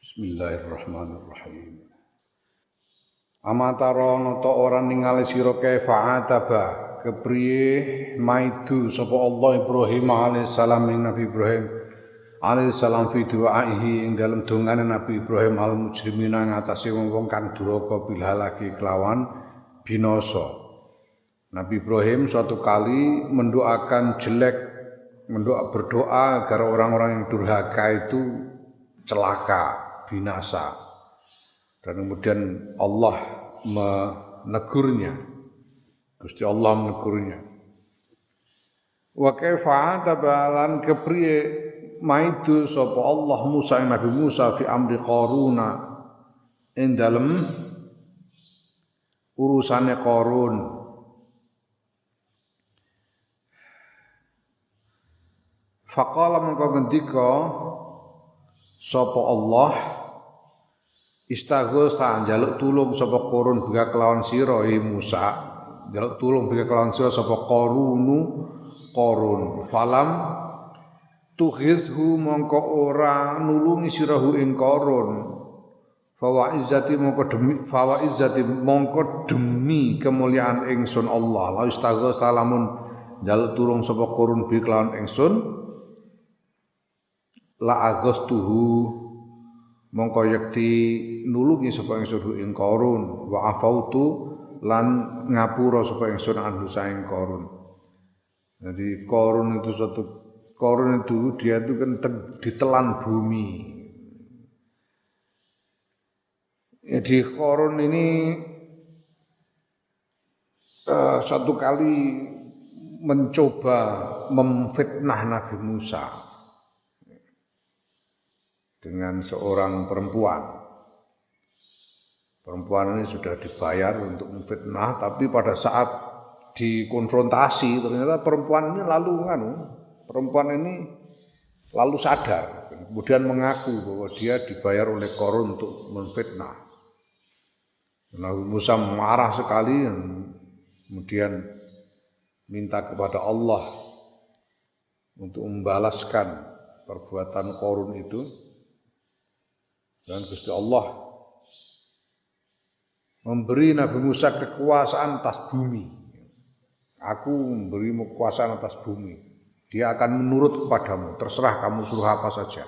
Bismillahirrahmanirrahim. Amatara nata ora ningali sira kaifa kepriye maidu sapa Allah Ibrahim alaihissalam ing Nabi Ibrahim alaihissalam fi du'aihi ing dalem dongane Nabi Ibrahim al mujrimina ngatasi wong-wong kang duraka bilhalaki kelawan binasa. Nabi Ibrahim suatu kali mendoakan berdoa agar orang-orang yang durhaka itu celaka, binasa. Dan kemudian Allah menegurnya. Gusti Allah menegurnya. Wa kaifa tabalan kepriye maidu sapa Allah Musa Nabi Musa fi amri Qaruna ing dalem urusane Qarun. Faqala mengko ngendika sapa Allah istaghotha njaluk tulung sapa Qarun bika kelawan sira Musa njaluk tulung bika kelawan sira sapa Qarun falam tughizhu mongko ora nulungi sirahu ing Qarun fa izzati mongko demi kemuliaan ingsun Allah la istaghotha lamun njaluk tulung sapa Qarun bika kelawan ingsun la aghastuhu mongko yekti nulungi sapa ingsun ing Qarun wa afautu lan ngapura sapa ingsun anhu saing Qarun. Jadi Qarun itu dia itu kan ditelan bumi. Jadi Qarun ini satu kali mencoba memfitnah Nabi Musa dengan seorang perempuan. Perempuan ini sudah dibayar untuk memfitnah, tapi pada saat dikonfrontasi ternyata perempuan ini lalu sadar, kemudian mengaku bahwa dia dibayar oleh Qarun untuk memfitnah. Nabi Musa marah sekali, kemudian minta kepada Allah untuk membalaskan perbuatan Qarun itu. Dan Gusti Allah memberi Nabi Musa kekuasaan atas bumi. Aku memberimu kekuasaan atas bumi. Dia akan menurut kepadamu, terserah kamu suruh apa saja.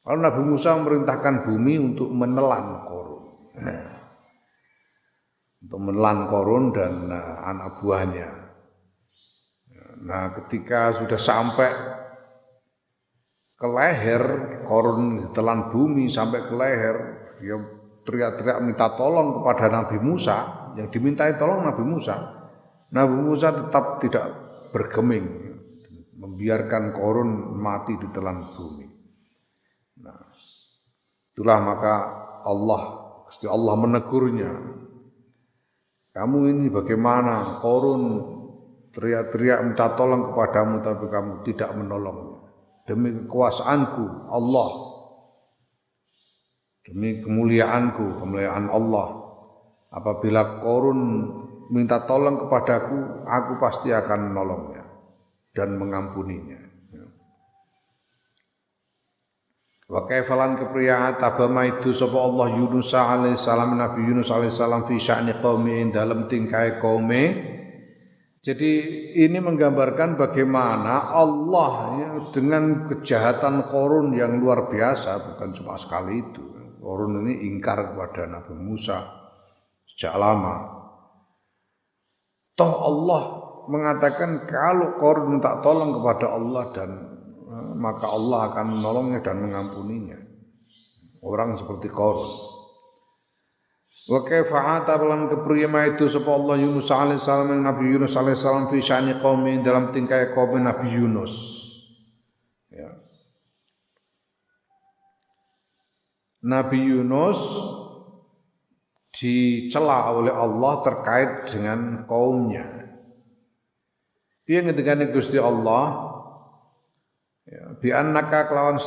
Lalu Nabi Musa memerintahkan bumi untuk menelan Qarun. Untuk menelan Qarun dan anak buahnya. Nah, ketika sudah sampai ke leher, Qarun ditelan bumi sampai ke leher, dia teriak-teriak minta tolong kepada Nabi Musa, yang dimintai tolong Nabi Musa. Nabi Musa tetap tidak bergeming, membiarkan Qarun mati ditelan bumi. Nah, itulah maka Gusti Allah menegurnya. Kamu ini bagaimana? Qarun teriak-teriak minta tolong kepadamu tapi kamu tidak menolongnya. Demi kekuasaanku Allah, demi kemuliaan Allah, apabila Qarun minta tolong kepadaku, aku pasti akan menolongnya dan mengampuninya. Wa kaifalan kepriya tabama itu sapa Allah Yunus alaihissalam Nabi Yunus alaihissalam fi sya'ni qaumi dalam tingkai kaume. Jadi ini menggambarkan bagaimana Allah ya, dengan kejahatan Qarun yang luar biasa, bukan cuma sekali itu. Qarun ini ingkar kepada Nabi Musa sejak lama. Toh Allah mengatakan kalau Qarun minta tolong kepada Allah dan maka Allah akan menolongnya dan mengampuninya. Orang seperti Qarun. Wa kaifa atabalan kepriyama itu sapa Allah Yunus alaihissalam Nabi Yunus alaihissalam fi sya'ni qaumi dalam tingkah kaum Nabi Yunus. Ya. Nabi Yunus dicela oleh Allah terkait dengan kaumnya. Piye ngendikane Gusti Allah? Ya, bi annaka kelawan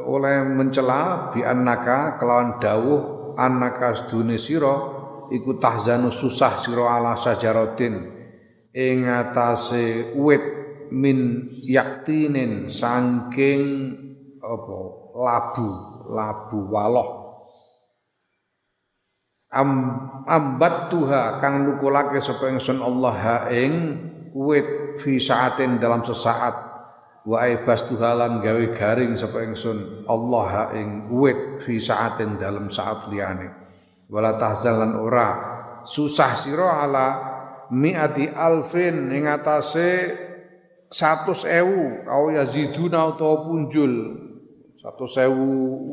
oleh mencela bi annaka kelawan dawuh annaka sedune sira iku tahzanu susah sira ala sajaratin ing atase wit min yaktinin saking apa labu waloh. Ambat tuha kang nukulake sapa ingsun Allah ha ing wit fi saatin dalam sesaat wa aibas tuhalan gawe garing sapa ingsun Allah ha ing wit fi saatin dalam saat liyane wala tahzan lan ora susah sira ala mi'ati alfin ing atase 100.000 au yaziduna utawa punjul 100.000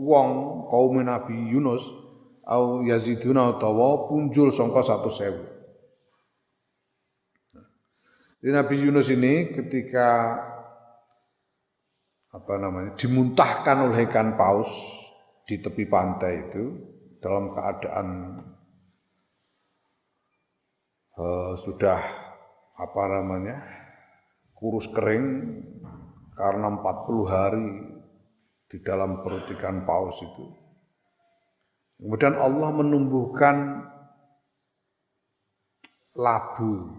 wong kaum Nabi Yunus au yaziduna utawa punjul sangka 100.000. Jadi Nabi Yunus ini ketika dimuntahkan oleh ikan paus di tepi pantai itu dalam keadaan sudah kurus kering karena 40 hari di dalam perut ikan paus itu. Kemudian Allah menumbuhkan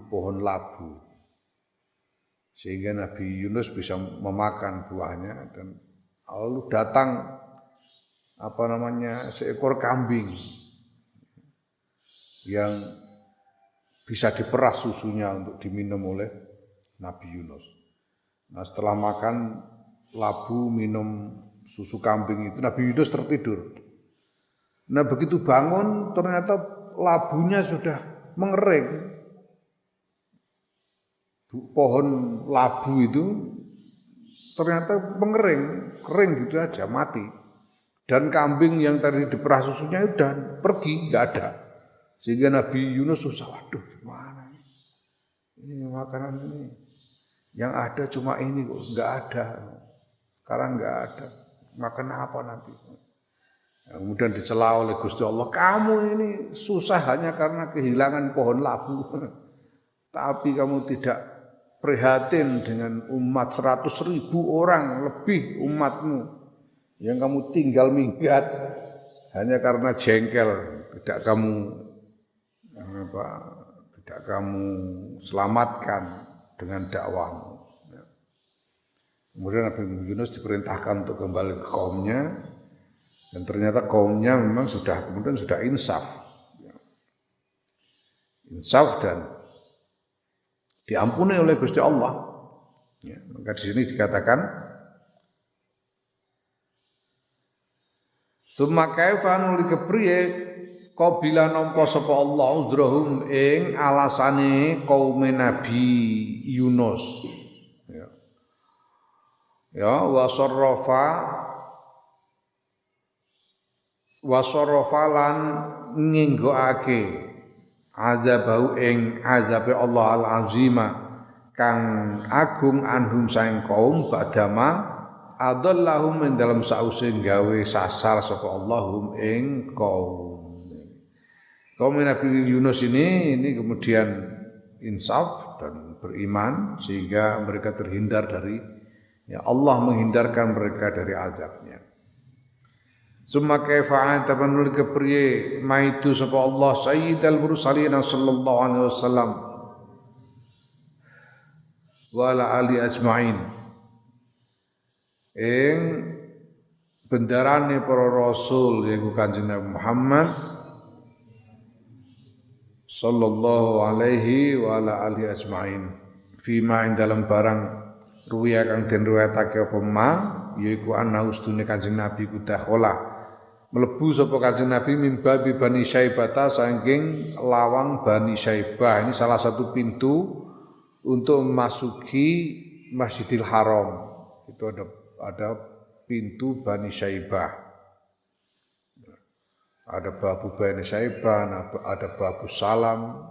pohon labu. Sehingga Nabi Yunus bisa memakan buahnya dan lalu datang seekor kambing yang bisa diperas susunya untuk diminum oleh Nabi Yunus. Nah, setelah makan labu, minum susu kambing itu Nabi Yunus tertidur. Nah, begitu bangun ternyata labunya sudah mengering. Pohon labu itu ternyata mengering, kering gitu aja, mati. Dan kambing yang tadi diperah susunya udah pergi, enggak ada. Sehingga Nabi Yunus susah, waduh gimana ini makanan ini. Yang ada cuma ini kok, enggak ada. Sekarang enggak ada. Makan apa nanti? Kemudian dicela oleh Gusti Allah, kamu ini susah hanya karena kehilangan pohon labu. Tapi kamu tidak prihatin dengan umat 100.000 orang lebih umatmu yang kamu tinggal minggat hanya karena jengkel, tidak kamu selamatkan dengan dakwahmu. Kemudian Nabi Yunus diperintahkan untuk kembali ke kaumnya. Dan ternyata kaumnya memang sudah insaf. Insaf dan diampuni oleh Gusti Allah. Ya, maka di sini dikatakan summa kaifa nuli kepriye qabila nampa sapa Allah udhrahum ing alasane kaum Nabi Yunus. Ya wasarrafa lan nginggoake azabau ing azabe Allah al-azima kang agung anhum saing kaum badama adallahum ing dalam sause gawe sasar sapa Allahum ing kaum. Kaum Nabi Yunus ini kemudian insaf dan beriman sehingga mereka terhindar dari Allah menghindarkan mereka dari azabnya. Summa kaifa tabanul kepriye maitu sapa Allah sayyidul mursalin sallallahu alaihi wasallam wa ala ali ajmain ing bendarane para rasul yaiku Kanjeng Nabi Muhammad sallallahu alaihi wa ala ali ajmain fima ing dalam barang ruwiya kang den riwayatake apa ma yaiku ana ustune Kanjeng Nabi ku dakhala mlebu sapa Kanjeng Nabi mimba bi Bani Syaibah saking lawang Bani Syaibah. Ini salah satu pintu untuk memasuki Masjidil Haram. Itu ada pintu Bani Syaibah. Ada babu Bani Syaibah, ada babu Salam.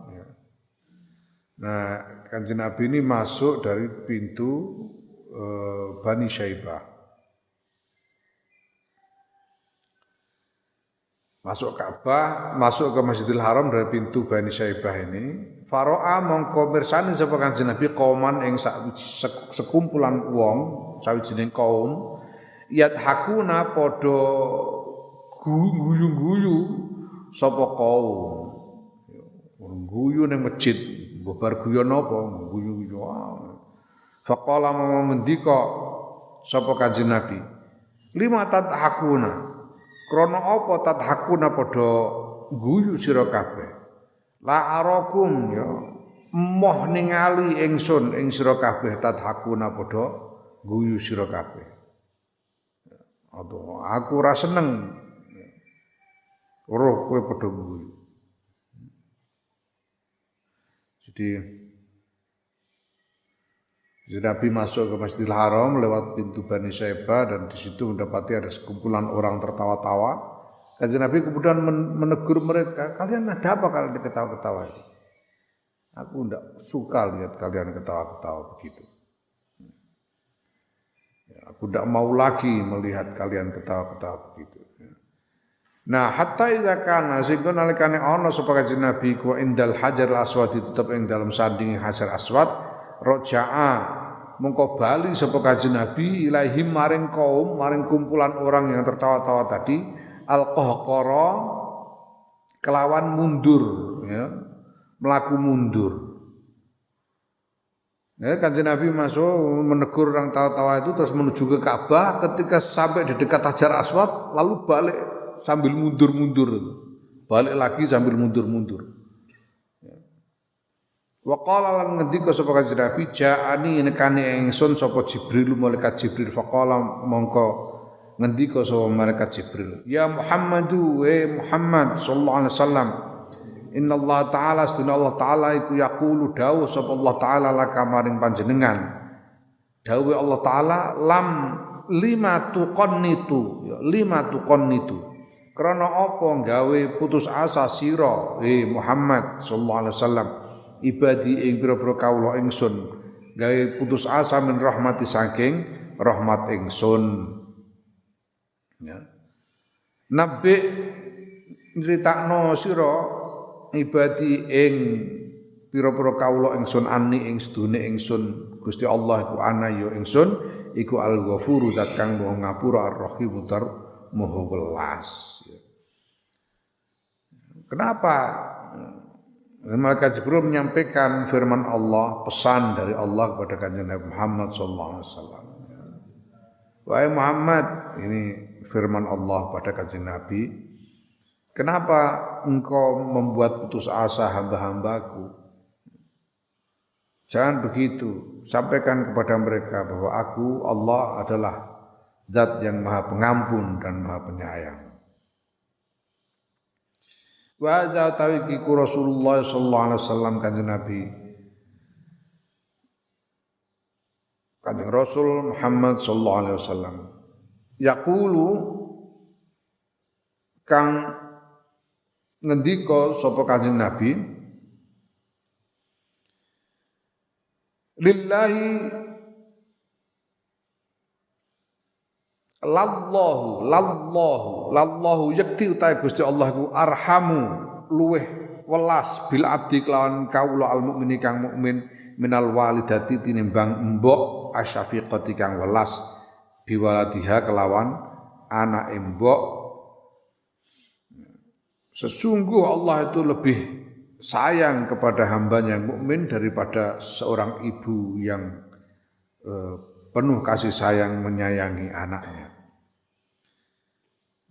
Nah, Kanjeng Nabi ini masuk dari pintu Bani Syaibah. Masuk Ka'bah, masuk ke Masjidil Haram dari pintu Bani Syaibah ini. Faro'a mongko mirsani sapa Kanjeng Nabi kauman ing sekumpulan wong, sawijining kaum, yadhakuna padha guyu-guyu sapa kaum. Guyu ning masjid, bubar guyon apa? Guyu-guyu. Faqala ngendika sapa Kanjeng Nabi, Lima tadhakuna. Krana apa tadhakuna padha guyu sira kabeh. La arakum ya moh ningali ingsun ing sira kabeh tadhakuna padha guyu sira kabeh. Aduh, aku ora seneng. Roh kowe padha guyu. Jadi Nabi masuk ke Masjidil Haram lewat pintu Bani Syaibah dan di situ mendapati ada sekumpulan orang tertawa-tawa. Kanjeng Nabi kemudian menegur mereka, kalian ada apa kalian ketawa-ketawa ini? Aku tidak suka lihat kalian ketawa-ketawa begitu. Aku tidak mau lagi melihat kalian ketawa-ketawa begitu. Nah, hatta idza kana sing nalikane ana sapa Kanjeng Nabi ku indal Hajar Aswad tetep ing dalam sandinge Hajar Aswad roja'a mengko bali sapa Kanjeng Nabi ilaihim maring kaum maring kumpulan orang yang tertawa-tawa tadi al-qahqara kelawan mundur ya melaku mundur. Ya, Kanjeng Nabi masuk menegur orang tawa-tawa itu terus menuju ke Ka'bah, ketika sampai di dekat Hajar Aswad lalu balik sambil mundur-mundur. Balik lagi sambil mundur-mundur. Wa qala lan ngendika sapa Kanjeng Nabi ja'ani nekani ingsun sapa Jibril malaikat Jibril faqala mongko ngendika sapa malaikat Jibril ya Muhammadu wa Muhammad sallallahu alaihi wasallam innallaha ta'ala sunna Allah ta'ala iku yaqulu dawuh sapa Allah ta'ala laka maring panjenengan dawuh Allah ta'ala lam lima tuqannitu krana apa gawe putus asa sira Muhammad sallallahu alaihi wasallam ibadi ing pira-pira kawula ingsun gawe putus asa min rahmati saking rahmat ingsun ya nabi nyritakno sira ibadi ing pira-pira kawula ingsun ani ing sedune ingsun Gusti Allah iku ana ya ingsun iku al-ghafuru zat kang maha ngapura ar-rahim tar maha welas. Kenapa malaikat Jibril menyampaikan firman Allah, pesan dari Allah kepada Kanjeng Nabi Muhammad sallallahu alaihi wasallam. Wahai Muhammad, ini firman Allah pada Kanjeng Nabi, kenapa engkau membuat putus asa hamba-hambaku? Jangan begitu, sampaikan kepada mereka bahwa aku Allah adalah Zat yang Maha Pengampun dan Maha Penyayang. Wa za tawiqiku Rasulullah sallallahu alaihi wasallam Kanjeng Nabi Kanjeng Rasul Muhammad sallallahu alaihi wasallam yaqulu kang ngendika sapa Kanjeng Nabi lillahi lallahu yakti utahe Gusti Allah ku arhamu luweh welas bil abdi kelawan kaula al mukmini kang mukmin minal walidati tinimbang mbok asyafiqati kang welas biwaladiha kelawan anak mbok. Sesungguh Allah itu lebih sayang kepada hambanya yang mukmin daripada seorang ibu yang penuh kasih sayang menyayangi anaknya.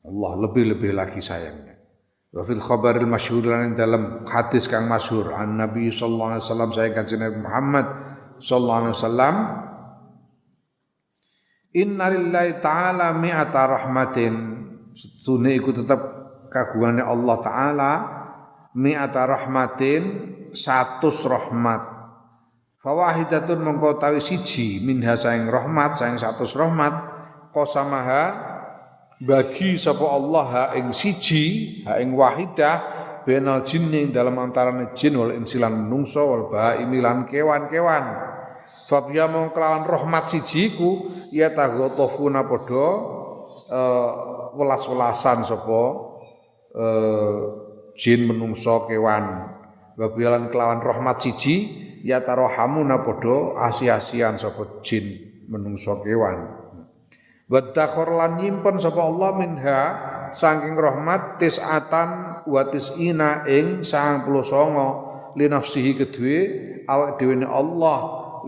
Allah lebih-lebih lagi sayangnya. Wa fil khabaril masyhur lan dalam hadis kang masyhur an Nabi sallallahu alaihi wasallam saya kanjeng Nabi Muhammad sallallahu alaihi wasallam inna lillahi ta'ala mi'ata rahmatin setune iku tetep kagungane Allah taala mi'ata rahmatin 100 rahmat fawahidatun mongko tawi siji minha saing rahmat saing 100 rahmat qasamaha bagi sapa Allah ha ing siji ha ing wahidah benal jinni dalam antarane jin wal insilan menungso wal baimi lan kewan-kewan fabya mong kelawan rahmat siji ku ya taghotofuna padha welas-welasan sapa jin menungso kewan wabilan kelawan rahmat siji ya tarohamuna padha asi-asian sapa jin menungso kewan. Wadakhor lan nyimpen sapa Allah minha saking rahmat tis'atan wa tis'ina ing 99 li nafsihi kedue awak dhewe Allah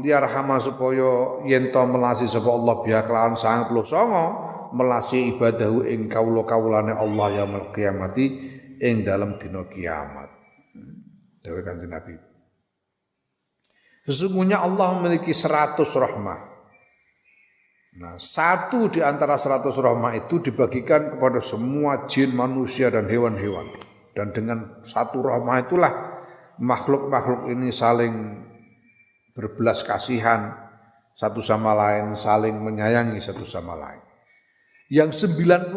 liyarhama supaya yen to melasi sapa Allah biya kelawan 99 melasi ibadahu ing kawula-kawulane Allah yaumil qiyamati ing dalam dina kiamat. Dawuh Kanjeng Nabi. Sesungguhnya Allah memiliki 100 rahmah. Nah, satu di antara 100 rahmah itu dibagikan kepada semua jin, manusia dan hewan-hewan. Dan dengan satu rahmah itulah makhluk-makhluk ini saling berbelas kasihan satu sama lain, saling menyayangi satu sama lain. Yang 99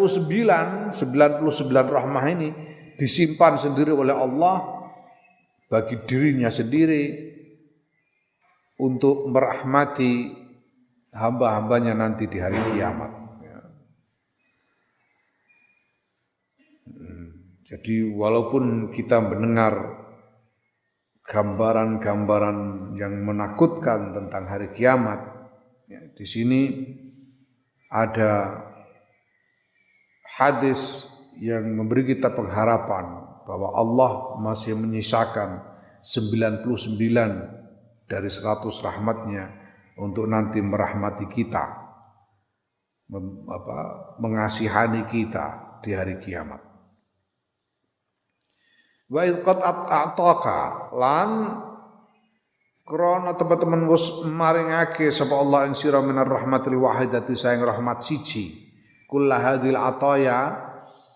rahmah ini disimpan sendiri oleh Allah bagi dirinya sendiri untuk merahmati hamba-hambanya nanti di hari kiamat. Jadi walaupun kita mendengar gambaran-gambaran yang menakutkan tentang hari kiamat, ya, di sini ada hadis yang memberi kita pengharapan bahwa Allah masih menyisakan 99 dari 100 rahmatnya untuk nanti merahmati kita, mengasihani kita di hari kiamat. Wa id qad ataka lan krana teman-teman wis maringake sapa Allah ing sira minar rahmatil wahidati saing rahmat siji kullahadil ataya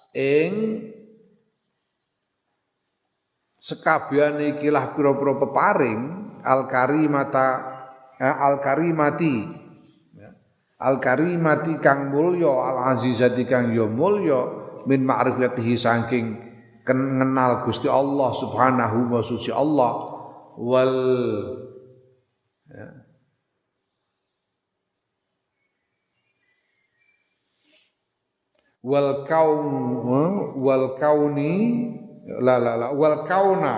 ing sekabehane ikilah pira-pira peparing al-karimati kang mulya al-azizati kang ya mulya min ma'rifatihi saking kenal Gusti Allah subhanahu wa suci Allah wal kauna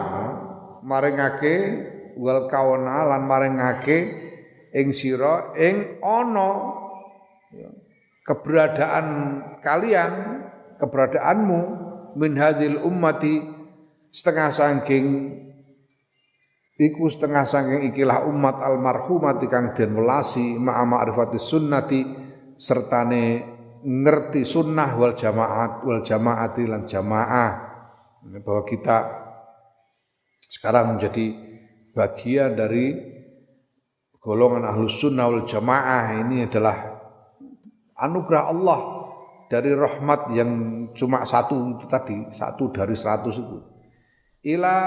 maringake wal kauna lan maringake ing sira ing ana keberadaanmu min hadzil ummati setengah saking ikilah umat almarhumati kang den welasi ma'a ma'rifati sunnati sertane ngerti sunnah wal jamaati lan jamaah, bahwa kita sekarang menjadi bagian dari golongan ahlus sunnah wal jamaah. Ini adalah anugerah Allah dari rahmat yang cuma satu itu tadi, satu dari 100 itu. Ila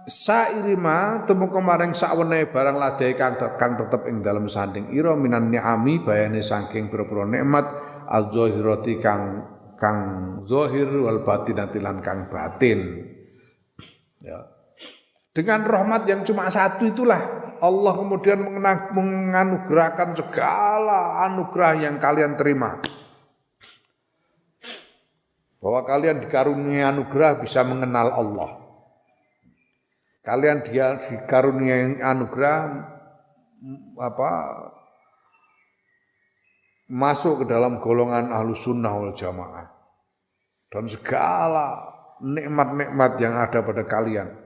sairima temu kemaring sakwene barang ladai kang tetep ing dalem sanding ira minan ni'ami bayane saking pira-pira nikmat az-zahirati kang zahir wal batinati lan kang batin. Ya. Dengan rahmat yang cuma satu itulah Allah kemudian menganugerahkan segala anugerah yang kalian terima. Bahwa kalian dikaruniai anugerah bisa mengenal Allah. Kalian dikaruniai anugerah masuk ke dalam golongan ahlus sunnah wal jamaah. Dan segala nikmat-nikmat yang ada pada kalian,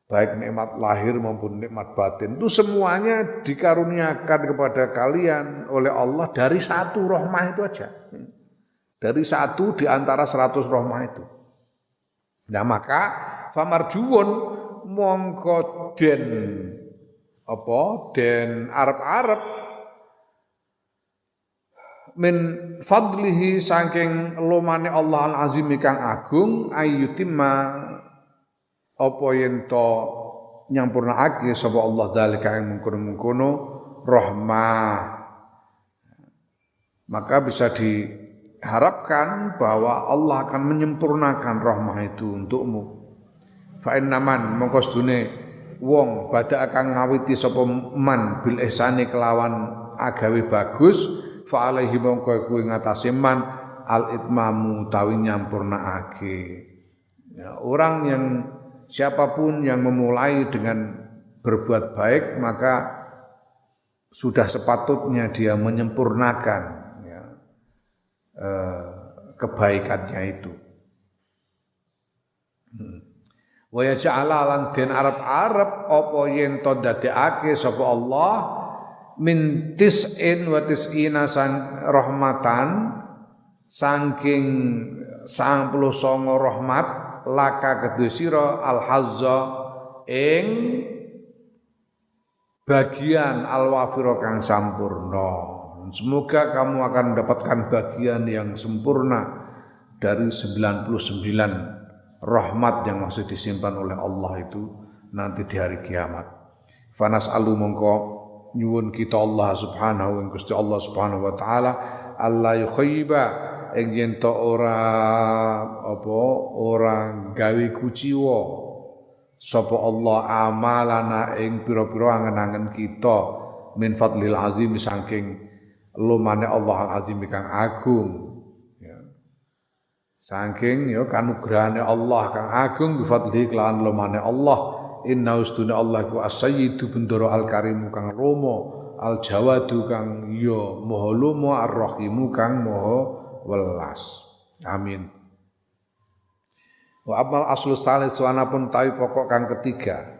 baik nikmat lahir maupun nikmat batin, itu semuanya dikaruniakan kepada kalian oleh Allah dari satu rahmah itu aja. Dari satu di antara 100 rahmah itu. Nah maka famarjuun mongko den arep-arep min fadlihi saking lumane Allah al-azim kang agung ayyutimma apa yen to nyampurnaake sapa Allah dalika ing mungkono-mungkono rahmah. Maka bisa diharapkan bahwa Allah akan menyempurnakan rahmah itu untukmu. Fa innaman mongko sedune wong badha akan ngawiti sapa man bil ihsani kelawan agawe bagus fa alaihi mongko kuwi ngatasé man al itmamu tawi nyampurnaake. Ya, orang yang siapapun yang memulai dengan berbuat baik maka sudah sepatutnya dia menyempurnakan ya, kebaikannya itu. Wa yaj'ala lan den arep-arep apa yen to dadekake sapa Allah min tis'in wa tis'ina rahmatan saking 99 rahmat laka kedue sira al hazza ing bagian al-wafira kang sampurna. Semoga kamu akan mendapatkan bagian yang sempurna dari 99 rahmat yang masih disimpan oleh Allah itu nanti di hari kiamat. Fanas alu mongko nyuwun kita Allah subhanahu wa Gusti Allah subhanahu wa taala Allah yukhayyiba ing yen to ora gawe kuciwa sapa Allah amalana ing pira-pira angen-angen kita min fadlil azim saking lumane Allah al-azim kang agung ya. Saking ya kanugrahane Allah kang agung bi fadli lan lumane Allah inna ustuna Allah ku as-sayyidu bendoro al-karim kang romo al-jawadu kang ya maha lumo ar-rahimu kang maha welas. Amin. Wa amal aslus salis pun tawi pokok kang ketiga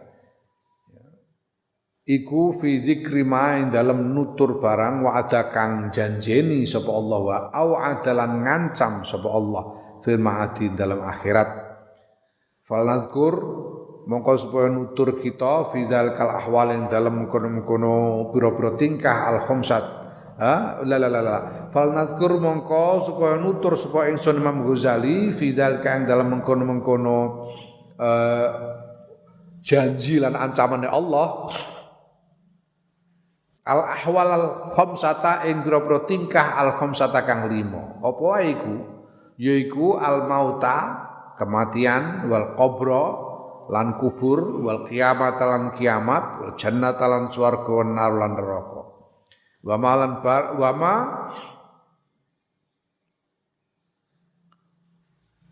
iku fi dzikri ma ing dalem nutur barang wa ada kang janjeni sapa Allah wa au adalan ngancam sapa Allah fil ma'adi dalam akhirat faladzkur mongko supaya nutur kita fi zalikal ahwal ing dalem kono-kono pira-pira tingkah al khamsat faladzkur mongko supaya nutur supaya ingsun Imam Ghazali fi zalika ing dalem mengkono-mengkono janji lan ancamane Allah al ahwal al khamsata ing pira-pira tingkah al khamsata kang 5. Apa wae iku? Yaiku al mauta, kematian, wal qabra lan kubur, wal kiamat lan kiamat, wal jannata lan swarga wan nar lan neraka.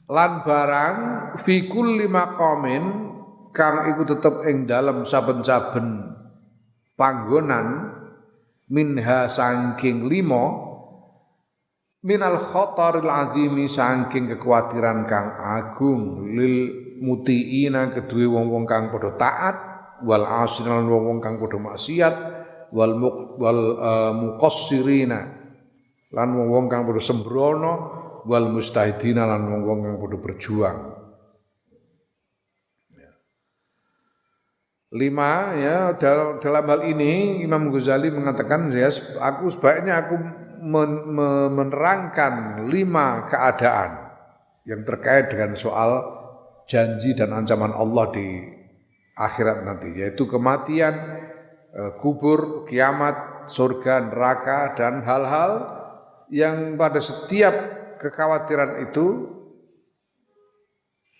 Lan barang fi kulli maqamin kang iku tetep ing dalem saben-saben panggonan minha saking 5 minal khataril azimi saking kekhawatiran kang agung lil mutiina kedue wong-wong kang padha taat wal asinan wong-wong kang padha maksiat wal muqassirina lan wong-wong kang padha sembrono wal mustahidina lan wong-wong kang padha berjuang. 5 ya dalam hal ini Imam Ghazali mengatakan ya sebaiknya aku menerangkan 5 keadaan yang terkait dengan soal janji dan ancaman Allah di akhirat nanti yaitu kematian, kubur, kiamat, surga, neraka dan hal-hal yang pada setiap kekhawatiran itu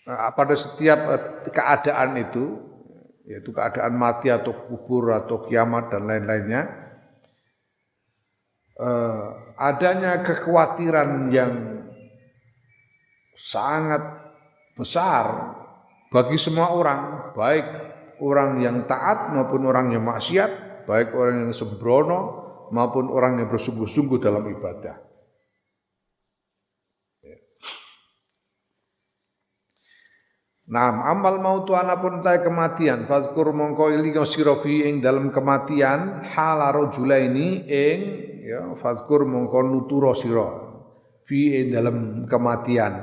pada setiap keadaan itu yaitu keadaan mati atau kubur atau kiamat dan lain-lainnya adanya kekhawatiran yang sangat besar bagi semua orang baik orang yang taat maupun orang yang maksiat baik orang yang sembrono maupun orang yang bersungguh-sungguh dalam ibadah. Nah, amal mautu anapun ta kematian, fazkur mongko ilinga sira fi ing dalam kematian halaro julaini ing ya fazkur mongko nutura sira fi ing dalam kematian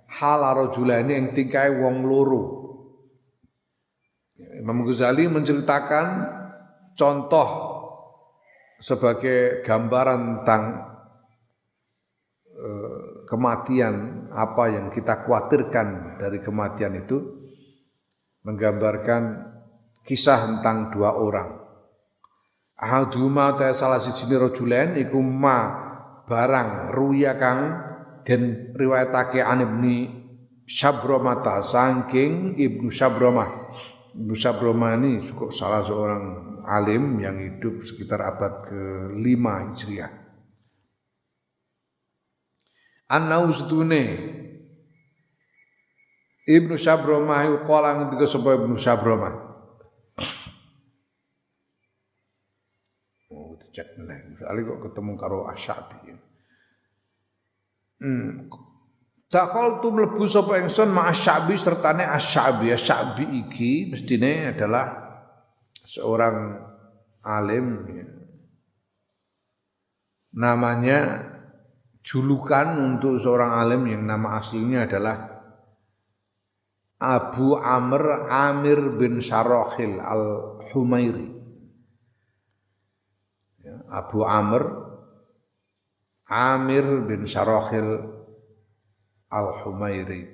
halaro julaini ing tingkae wong loro. Imam Ghazali menceritakan contoh sebagai gambaran tentang kematian apa yang kita khawatirkan dari kematian itu menggambarkan kisah tentang 2 orang. Ahaduma ta salah siji rajulen iku ma barang ruya kang den riwayatake an Ibnu Syabramah saking Ibnu Syabramah. Ibnu Syabramah ini salah seorang alim yang hidup sekitar abad ke-5 Hijriah. Annau setune Ibnu Syabramah iku kala ngendika sapa Ibnu Syabramah. Oh, dicek meneh. Soale kok ketemu karo Asy-Sya'bi. Dakhaltu mlebu sapa ingsun ma'asy-Sya'bi sertane Asy-Sya'bi. Asy-Sya'bi iki mestine adalah seorang alim ya, namanya julukan untuk seorang alim yang nama aslinya adalah Abu Amr Amir bin Syarahil al-Humairi. Ya, Abu Amr Amir bin Syarahil al-Humairi.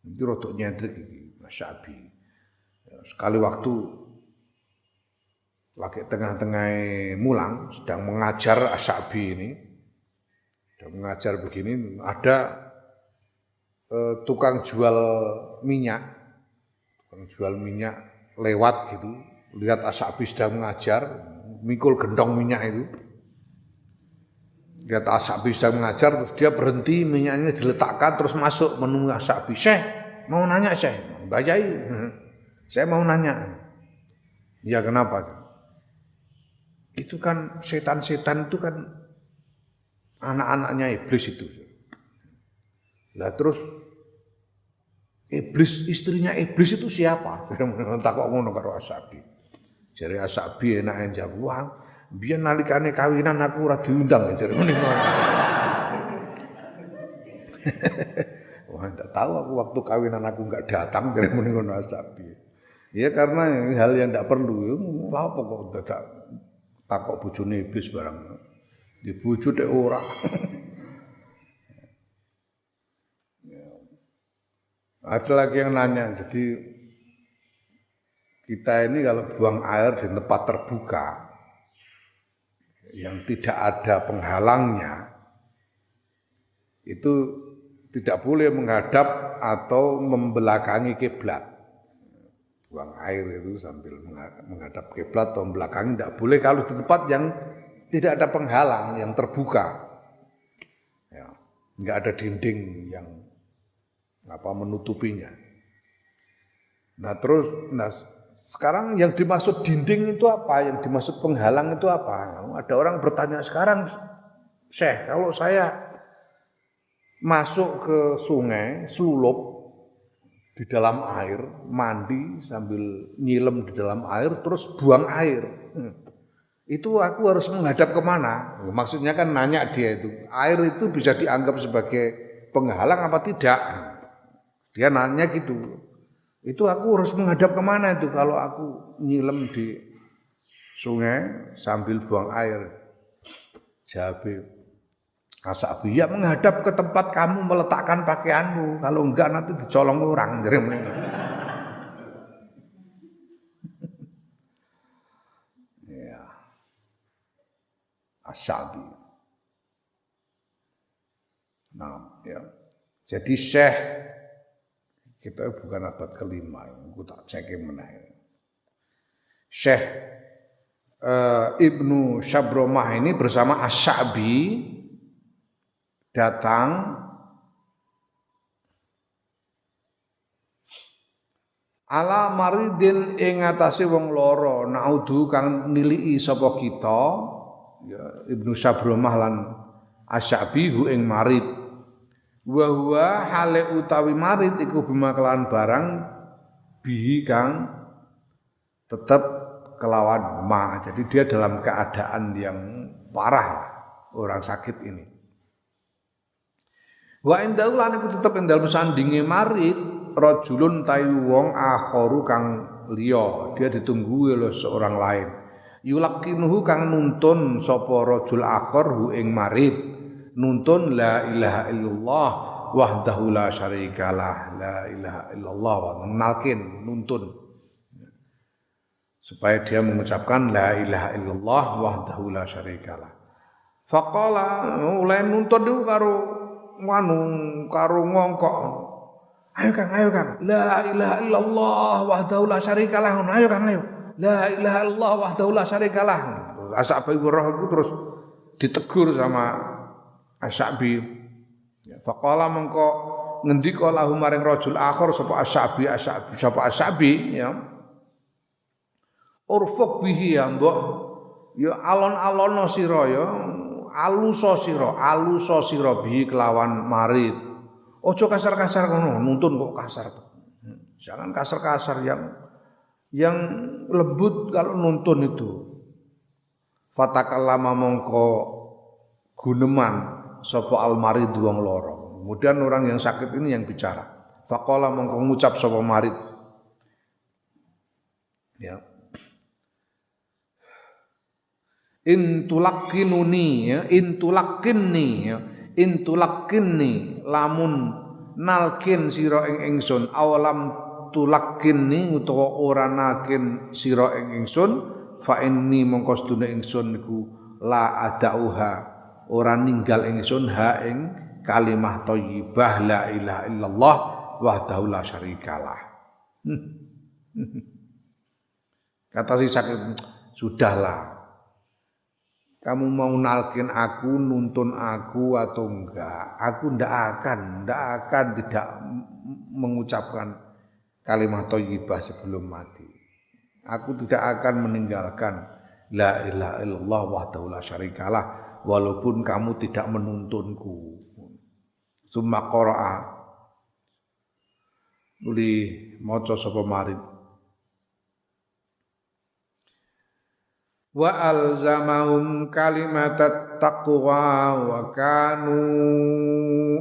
Itu rotok nyentrik iki, Syabi. Ya, sekali waktu lagi tengah-tengah mulang sedang mengajar Asyabi ini. Sedang mengajar begini ada tukang jual minyak lewat gitu, lihat Asyabi sedang mengajar, mikul gendong minyak itu. Lihat Asyabi sedang mengajar, terus dia berhenti, minyaknya diletakkan, terus masuk menemui Asyabi. Syekh, mau nanya Syekh, Mbak Yai, saya mau nanya. Ya kenapa? Itu kan setan-setan itu kan anak-anaknya iblis itu. Lah terus iblis, istrinya iblis itu siapa? Takok ngono karo Asyabi. Jare Asyabi enak jawab, "Wah, biyen nalikane kawinan aku ora diundang," jare ngene. Wah, enggak tahu aku waktu kawinan aku enggak datang jare ngono Asyabi. Ya karena hal yang enggak perlu, lha apa kok dadak takok bojone iblis barang. Di bojo tek ora. Ada lagi yang nanya, jadi kita ini kalau buang air di tempat terbuka yang tidak ada penghalangnya, itu tidak boleh menghadap atau membelakangi kiblat. Buang air itu sambil menghadap kiblat atau membelakangi tidak boleh kalau di tempat yang tidak ada penghalang, yang terbuka. Ya, enggak ada dinding yang menutupinya. Nah terus, sekarang yang dimaksud dinding itu apa? Yang dimaksud penghalang itu apa? Ada orang bertanya sekarang, Syekh, kalau saya masuk ke sungai, selulup di dalam air, mandi sambil nyilem di dalam air, terus buang air. Itu aku harus menghadap kemana? Maksudnya kan nanya dia itu, air itu bisa dianggap sebagai penghalang apa tidak? Dia nanya gitu. Itu aku harus menghadap kemana itu kalau aku nyilem di sungai sambil buang air? Jawab Asyabi, ya menghadap ke tempat kamu meletakkan pakaianmu. Kalau enggak nanti dicolong orang. Ya. Asyabi. Nah, ya. Jadi Syekh kita bukan abad kelima, aku tak cekin meneh. Syekh Ibnu Syabromah ini bersama Asyabi datang ala maridin ing atase wong lara naudu kang niliki sapa kita ya Ibnu Syabromah lan Asyabi hu ing marid wa huwa hale utawi marid iku bimaklan barang bihi kang tetap kelawan ma. Jadi dia dalam keadaan yang parah orang sakit ini. Wa indahu lan iku tetep ing dalem sandinge marid rajulun tayu wong akharu kang liya. Dia ditunggu oleh seorang lain. Yulakinuhu kang nuntun sapa rajul akhar hu ing marid. Nuntun la ilaha illallah wahdahu la syarikalah, la ilaha illallah wa nalkin nuntun supaya dia mengucapkan la ilaha illallah wahdahu la syarikalah. Faqala mulai nuntun itu karo ngongkok. Ayo Kang, la ilaha illallah wahdahu la syarikalah. Ayo Kang, ayo. La ilaha illallah wahdahu la syarikalah. Asyabi roh itu terus ditegur sama Asyabi. Faqala mengko ngendika lahu maring rajul akhir sapa Asyabi ya. Urfuk bihi ya mbok ya alon-alono sira ya aluso sira bihi kelawan marid. Ojo kasar-kasar ngono, nuntun kok kasar. Jangan kasar-kasar yang lembut kalau nuntun itu. Fatakallama mongko guneman sapa al-marid wong lara. Kemudian orang yang sakit ini yang bicara. Faqala mongko ngucap sapa marid. Ya. Intulaqinuni ya, intulaqinni lamun nalkin sira ing ingsun awalam tulaqinni utawa ora nalkin sira ing ingsun fa inni mongko sedune ingsun niku la adauha ora ninggal ingsun ha ing kalimah thayyibah la ilaha illallah wahdahu la syarikalah. Kata si sakit, sudahlah. Kamu mau nalkin aku, nuntun aku atau enggak? Aku ndak akan tidak mengucapkan kalimat thayyibah sebelum mati. Aku tidak akan meninggalkan la ilaha illallah wahdahu la syarikalah walaupun kamu tidak menuntunku. Summa qara'a nuli maca sapa marid. Wa alzamahum kalimatat taqwa wa kanu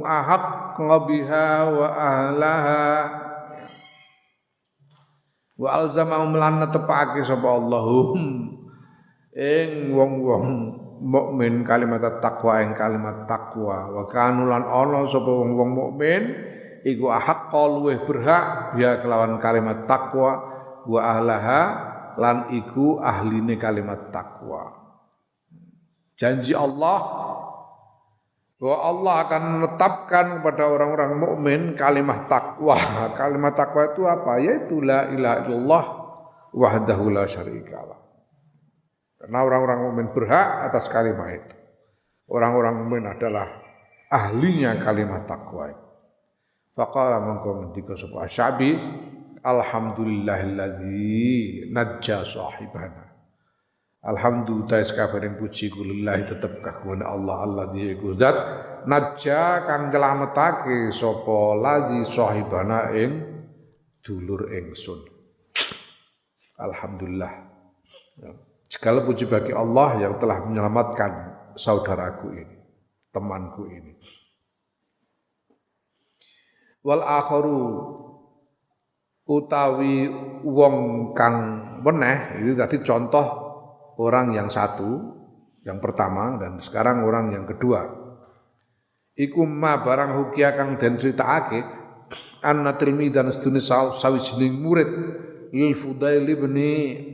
ahaqqa biha wa ahlaha wa alzamahum lan netepake sapa Allahum ing wong-wong mukmin kalimatat taqwa ing kalimat taqwa wa kanu lan ana sapa wong-wong mukmin iku ahaqqa luweh berhak biha kelawan kalimat taqwa wa ahlaha lan iku ahline kalimat takwa. Janji Allah bahwa Allah akan menetapkan kepada orang-orang mukmin kalimat takwa. Kalimat takwa itu apa? Yaitu la ilaha illallah wahdahu la syarikalah. Karena orang-orang mukmin berhak atas kalimat itu. Orang-orang mukmin adalah ahlinya kalimat takwa. Faqala mongko ngendika sapa Asy-Sya'bi alhamdulillahilladzi najja sahibana. Alhamdulillah sakabehing puji kulillahi tetep kagungane Allah alladzi iku zat najja kang nyelametake sapa ladzi sahibana ing dulur ingsun. Alhamdulillah. Segala puji bagi Allah yang telah menyelamatkan saudaraku ini, temanku ini. Wal akharu utawi wong kang weneh itu tadi contoh orang yang satu, yang pertama dan sekarang orang yang kedua. Iku ma barang hukia kang den critakake anna tilmidan sedune sawijining murid lil Fudail bin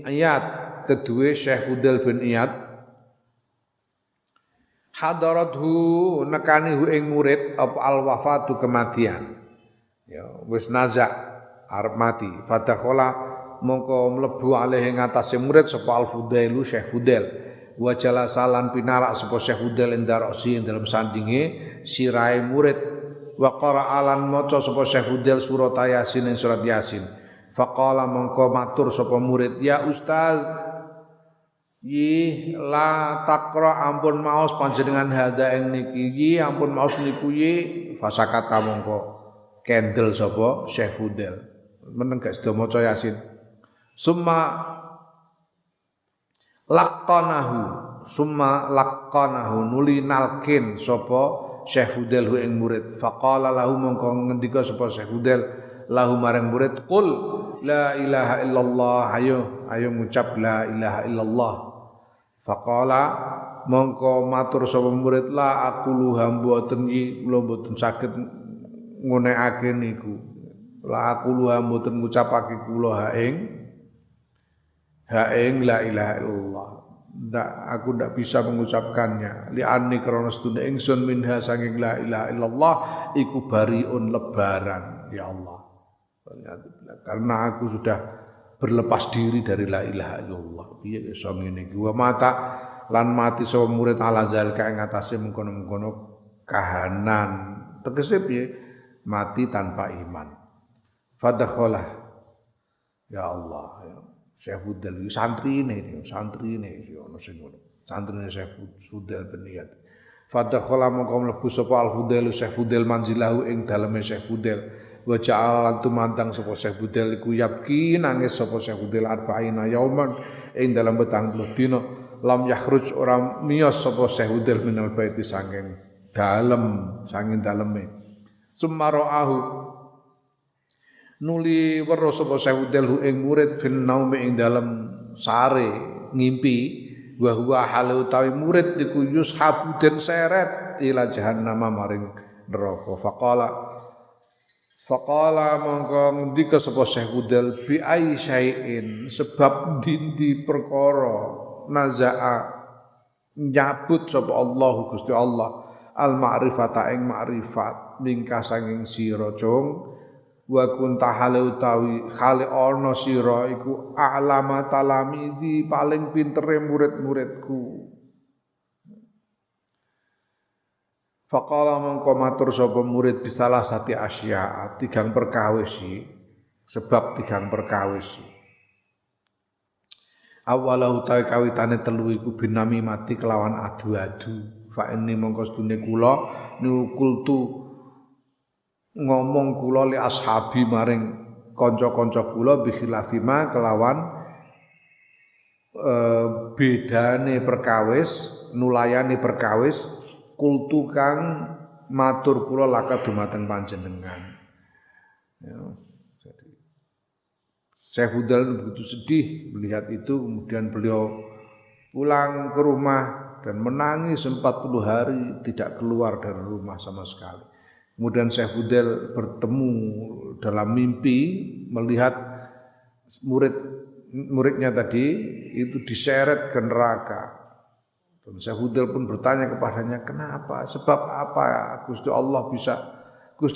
Iyad kedue Syekh Fudail bin Iyad hadarathu nekani hu ing murid apa al wafatu kematian. Ya wis nazak arep mati fadakhala mongko mlebu alih ing atase murid sapa al-Fudailu Syekh Fudail wa jalasalan pinarak sapa Syekh Fudail endarosi ing dalam sandinge sirahe murid wa qara'alan maca sapa Syekh Fudail surat Yasin ing surat Yasin faqala mongko matur sapa murid ya ustaz yi la taqra ampun maos panjenengan hadza ing niki yi ampun maos niku yi fasakata mongko kendel sapa Syekh Fudail meneng gak sida maca Yasin. Summa laqanahu nuli nalkin sapa Syekh Fudail ing murid. Faqala lahu mongko ngendika sapa Syekh Fudail lahu marang murid qul la ilaha illallah ayo ngucap la ilaha illallah. Faqala mongko matur sapa murid la aqulu mboten iki kula mboten saged ngunekake niku. La aqulu mboten ngucapake kula ha ing la ilaha illallah. Aku ndak bisa mengucapkannya. Li'anni krana sedune ingsun minha saking la ilaha illallah iku bariun lebaran ya Allah. Karena aku sudah berlepas diri dari la ilaha illallah. Piye iso ngene iki? Wa mata lan mati sapa murid ala zalika ing atase mengkono-mengkono kahanan. Tegese piye? Mati tanpa iman. Fadakhalah ya Allah ya Syekh Fudail santrine ono sing ngono santrine Syekh Fudail bin Iyad fadakhala mongko mlebu sapa al Fudail Syekh Fudail manzilahu ing daleme Syekh Fudail wa ja'al tumandang sapa Syekh Fudail iku yabki nangis sapa Syekh Fudail arba'ina yauman ing dalam 40 dina lam yakhruj ora miyos sapa Syekh minal baiti saking daleme sumaraahu nuli weruh sapa Syekh ing murid fil naumi ing dalem sare ngimpi wa huwa halu utawi murid iku yushabu den seret ila jahannam maring neraka faqala mongko ngendika sapa Syekh Budal bi ai syai'in sebab dindi perkara nazaa nyabut sapa Allah Gusti Allah al ma'rifata ing ma'rifat mingka sanging sira cung wa kunta hale utawi khali ana sira iku a'lama talamidi paling pintere murid-muridku. Faqala mongko matur sapa murid bisalah sati asya tigang perkawis sebab tigang perkawis awalahu utawi kawitane telu iku binami mati kelawan adu-adu fa ini mongko sedune kula nukultu ngomong kula li ashabi maring kanca-kanca kula bikhilafima kelawan bedane perkawis nulayani perkawis kultu kang matur kula laka dumateng panjenengan ya jadi Syekh Hudal begitu sedih melihat itu kemudian beliau pulang ke rumah dan menangis 40 hari tidak keluar dari rumah sama sekali. Kemudian Syekh Budel bertemu dalam mimpi melihat muridnya tadi itu diseret ke neraka. Dan Syekh Budel pun bertanya kepadanya, kenapa? Sebab apa Gusti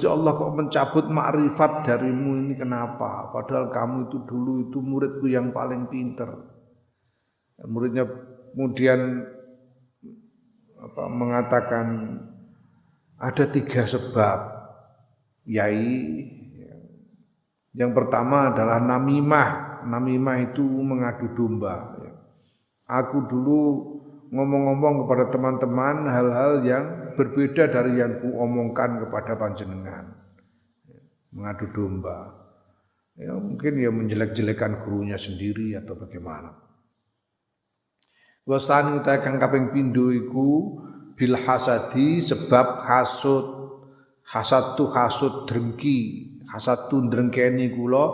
Allah kok mencabut makrifat darimu ini kenapa? Padahal kamu itu dulu itu muridku yang paling pinter. Dan muridnya kemudian mengatakan ada 3 sebab, yai. Yang pertama adalah namimah. Namimah itu mengadu domba. Aku dulu ngomong-ngomong kepada teman-teman hal-hal yang berbeda dari yang kuomongkan kepada panjenengan. Mengadu domba. Ya, mungkin ya menjelek-jelekan gurunya sendiri atau bagaimana. Wasani utai kang kaping pindho iku bil hasadi sebab hasad drengki ndrengkeni kula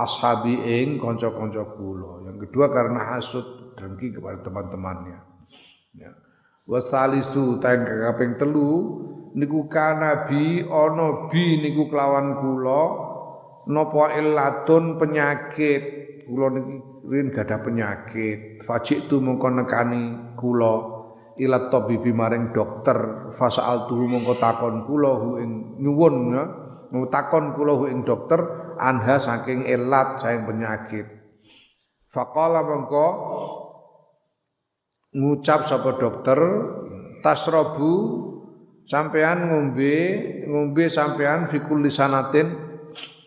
ashabi ing kanca-kanca kula. Yang kedua karena hasud drengki kepada teman-temannya ya. Wasalisu tang kaping 3 niku kana bi ana bi niku kelawan kula napa illatun penyakit kula niki rin gadah penyakit fajik tu mongko nekani kula ilat tabibi maring dokter fasal tuh mongko takon kula hu ing nyuwun ya takon kula hu ing dokter anha saking ilat saking penyakit faqala mongko ngucap sapa dokter tasrobu sampean ngombe sampean fikul lisanatin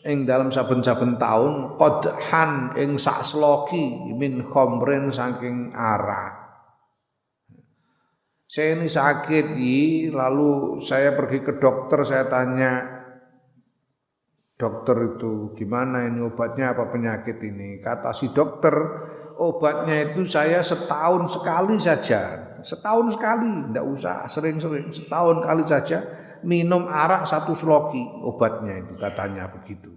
ing dalam saben-saben taun qadhan ing sak sloki min khamrin saking arak. Saya ini sakit lalu saya pergi ke dokter, saya tanya dokter itu gimana ini obatnya apa penyakit ini? Kata si dokter obatnya itu saya setahun sekali saja, setahun sekali, tidak usah sering-sering, setahun kali saja minum arak 1 sloki obatnya itu katanya begitu.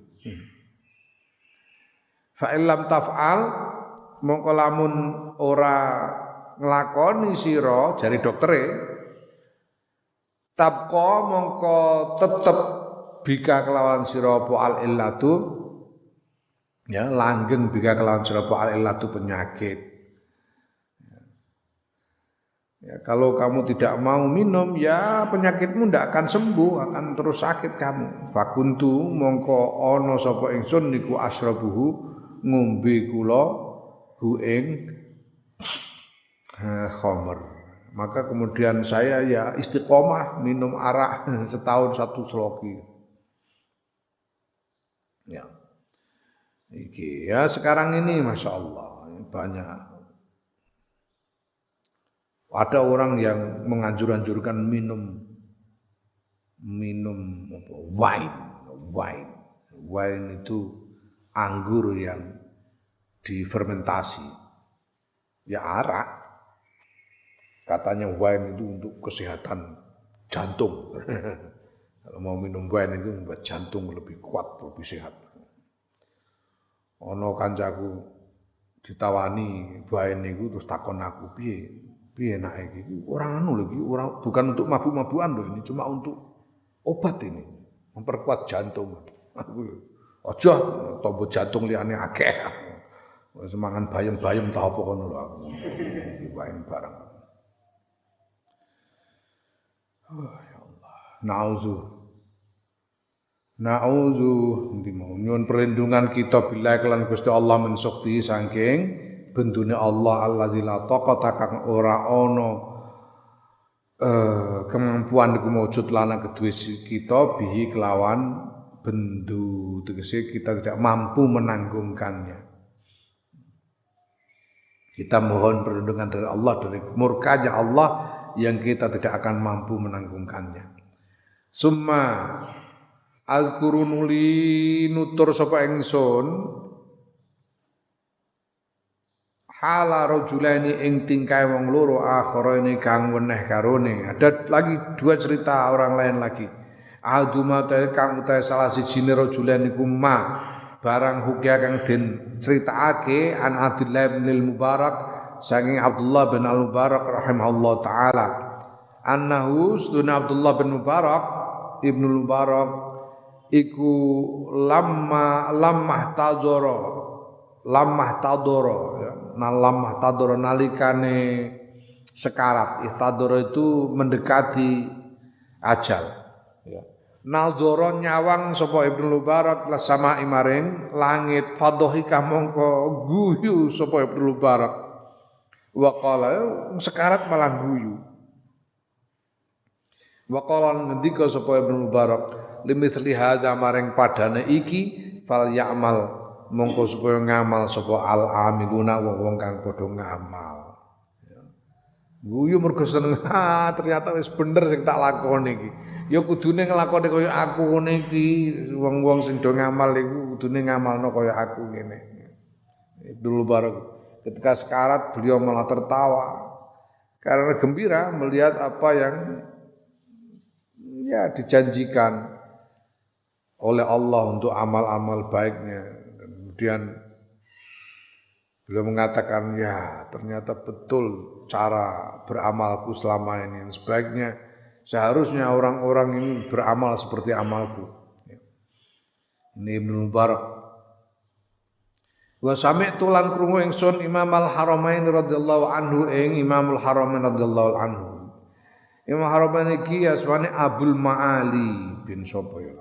Fa illam taf'al mongko lamun ora nglakoni sira jari doktere tabqa mongko tetep bika kelawan sira apa al illatu ya langgeng bika kelawan sira apa al illatu penyakit ya, kalau kamu tidak mau minum ya penyakitmu tidak akan sembuh akan terus sakit kamu fakuntu mongko ana sapa ingsun niku asrabuhu ngombe kula hu ing khamr. Maka kemudian saya ya istiqomah minum arak setahun 1 sloki. Ya. Iki ya sekarang ini Masya Allah banyak. Ada orang yang menganjur-anjurkan minum wine itu anggur yang difermentasi. Ya arak. Katanya wine itu untuk kesehatan jantung. Kalau mau minum wine itu membuat jantung lebih kuat, lebih sehat. Ono kancaku ditawani wine itu terus takon aku, piye enake iki? Ora anu lho iki, ora bukan untuk mabuk-mabukan loh ini, cuma untuk obat ini, memperkuat jantung. Aku aja tombo jantung liyane akeh. Semangan bayem-bayem ta apa kono lho aku. Wine barang. Oh ya Allah. Nauzu nyuwun perlindungan kita bila kelan Gusti Allah min sukti saking bendune Allah alladzi la taqata kang ora ana kemampuan iku mujud lana kedue kita bihi kelawan bendu tegese kita tidak mampu menanggungkannya. Kita mohon perlindungan dari Allah dari murkanya Allah yang kita tidak akan mampu menanggungkannya. Summa azkuru nuli nutur sapa ingsun hala rajulaini ing tingkae wong loro akhirane kang weneh karone. Ada lagi dua cerita orang lain lagi. Aduma ta kang utahe salah sijine rajulaini kuma barang hukia kang den critakake an Abdullah bin Mubarak saking Abdullah bin Al-Mubarak rahimahullah taala annahu sunna Abdullah bin Mubarak Ibnu Mubarak iku lamah tadoro nalikane sekarat. Ihtadoro itu mendekati ajal ya. Nadzoro nyawang sapa Ibnu Mubarak sama imaring langit fadhika mongko guyu sapa Ibnu Mubarak wa qala sekarat malah guyu. Wa qala ngendika sapa Ibnu Mubarak limithli hadza maring padane iki fal ya'mal mongko supaya ngamal sapa al amiluna wong kang padha ngamal. Guyu mergo seneng ternyata wis bener sing tak lakoni iki. Ya kudune nglakoni kaya aku ngene iki, wong-wong sing do ngamal iku kudune ngamalno kaya aku ngene. Dulu baru ketika sekarat beliau malah tertawa karena gembira melihat apa yang ya dijanjikan oleh Allah untuk amal-amal baiknya. Dan kemudian beliau mengatakan ya ternyata betul cara beramalku selama ini. Sebaiknya seharusnya orang-orang ini beramal seperti amalku. Ini Ibnu Mubarak. Wa sami'tu lan krungu ingsun Imam Al-Haramain radhiyallahu anhu ing Imamul Haramain radhiyallahu anhu. Imam Haramain iki asmane Abdul Ma'ali bin sapa ya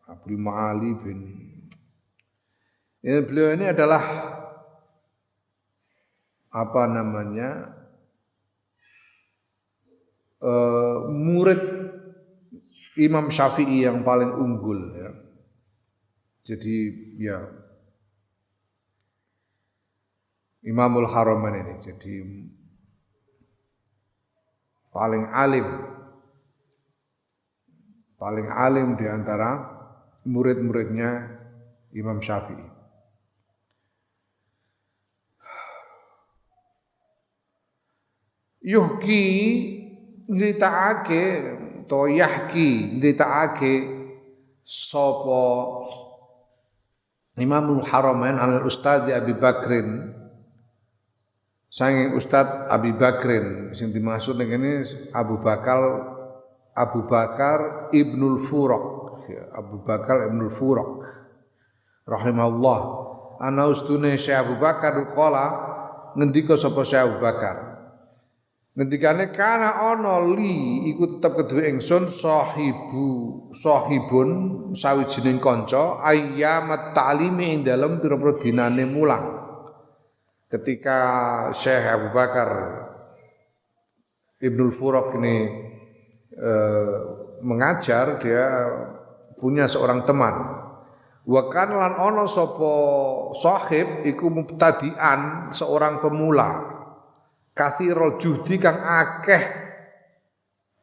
Abdul Ma'ali bin beliau ini adalah apa namanya murid Imam Syafi'i yang paling unggul ya. Jadi ya Imamul Haramain ini jadi paling alim di antara murid-muridnya Imam Syafi'i. Yuhki nyritakake to yahki nyritakake sapa Imamul Haramain al Ustadz Abi Bakrin saking Ustadz Abi Bakrin sing dimaksud ngene Abu Bakar Ibnul Furaq ya, Abu Bakar Ibnul Furaq rahimahullah ana ustune Syekh Abu Bakar qala ngendika sapa Syekh Abu Bakar ngendikane kana ana li iku tetep kedue ingsun sahibun sawijining kanca ayyamat ta'limi ing dalem pira-pira dinane mulang. Ketika Syekh Abu Bakar Ibnul Furaq ini mengajar, dia punya seorang teman. Wa kan lan ana sapa sahib iku mubtadi'an seorang pemula. Kathirul juhdi kang akeh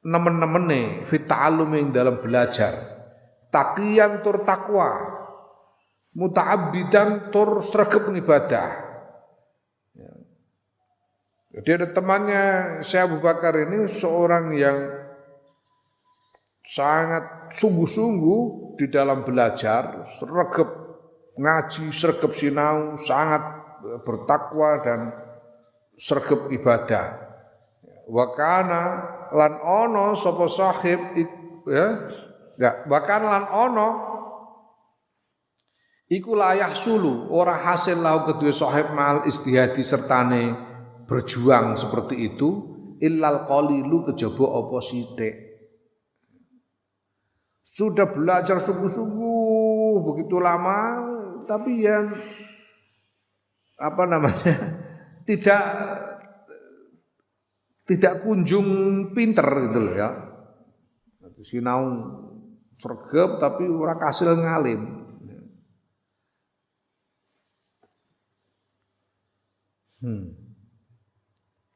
nemen-nemene fit ta'allumi dalam belajar taqiyan tur takwa muta'abbidan tur sregep ngibadah Jadi ada temannya Syekh Abu Bakar ini seorang yang sangat sungguh-sungguh di dalam belajar, sregep ngaji, sregep sinau, sangat bertakwa dan sregep ibadah. Wa kana lan ono sapa sahib wa kana lan ono iku layah sulu ora hasil lahu kedua sahib mal istihadi sertane berjuang seperti itu illal qalilu kejaba apa sithik. Sudah belajar sungguh-sungguh begitu lama tapi yang tidak kunjung pinter gitu loh ya. Sinau sregep tapi ora kasil ngalim.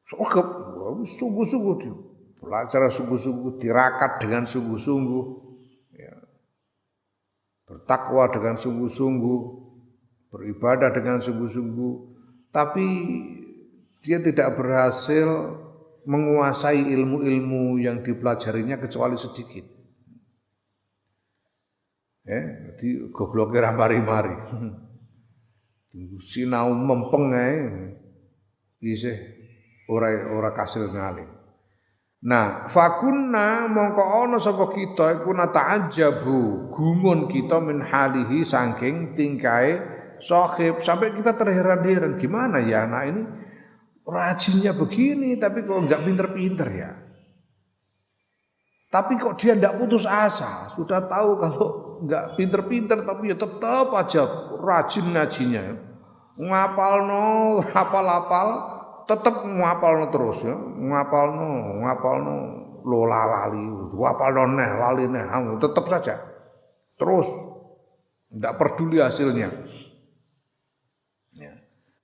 Sregep sungguh-sungguh belajar sungguh-sungguh, tirakat dengan sungguh-sungguh, ya. Bertakwa dengan sungguh-sungguh, beribadah dengan sungguh-sungguh, tapi dia tidak berhasil menguasai ilmu-ilmu yang dipelajarinya kecuali sedikit. Jadi gobloknya mari-mari. Sinau mempeng ae isih ora kasil ngalim. Nah, fakunna mongko ana sapa kita iku nata'ajjabu, gumun kita min halihi saking tingkae sahib sampai kita terheran-heran gimana ya anak ini rajinnya begini tapi kok enggak pinter-pinter ya. Tapi kok dia enggak putus asa, sudah tahu kalau enggak pinter-pinter tapi ya tetap aja rajin ngajinya. Ngapalno, hafal-hafal tetap ngapalno terus ya. Ngapalno lola lali, ngapalno neh lali neh, tetap saja. Terus enggak peduli hasilnya. Ya.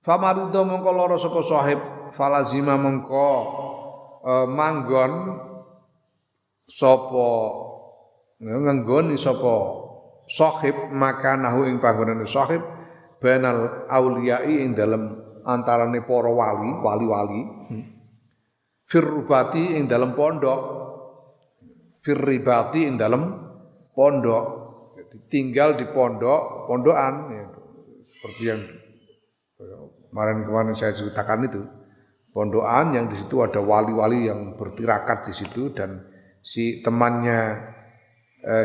Famarido mongko lara sapa sahib falazima mongko manggon sapa ngenggoni sapa sahib makanahu ing panggonane sahib banal auliyai ing dalem antarane para wali-wali firrubati ing dalem pondok firribati ing dalem pondok. Jadi tinggal di pondokan ya, seperti yang kemarin saya ceritakan itu, pondokan yang di situ ada wali-wali yang bertirakat di situ dan si temannya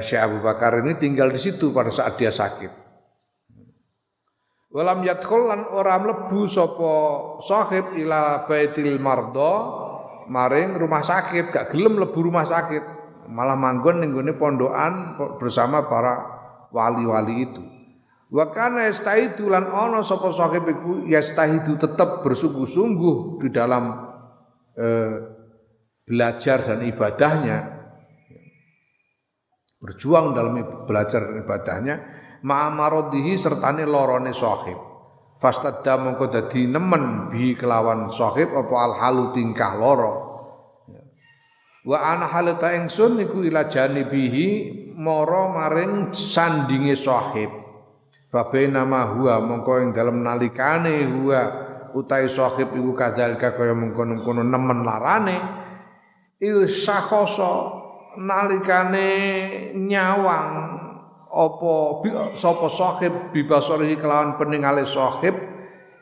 Syekh Abu Bakar ini tinggal di situ pada saat dia sakit. Walam yadkhul lan ora mlebu sapa sahib ila baitil mardo maring rumah sakit, gak gelem mlebu rumah sakit, malah manggon ning gone pondokan bersama para wali-wali itu. Wa kana yastahidu lan ana sapa sahib iku yastahidu tetap bersungguh-sungguh di dalam belajar dan ibadahnya, berjuang dalam belajar dan ibadahnya ma'amarodihi sertane lorone sahib. Fastadda mongko dadi nemen bi kelawan sahib apa alhalu tingkah loro. Wa ana halata ingsun niku ila janibihi mara maring sandinge sahib. Babe nama huwa mongko ing dalem nalikane huwa utai sahib iku kadzalika kaya mengkono-kono nemen larane il sakhoso nalikane nyawang apa sapa sahib bibasori kelawan peningale sahib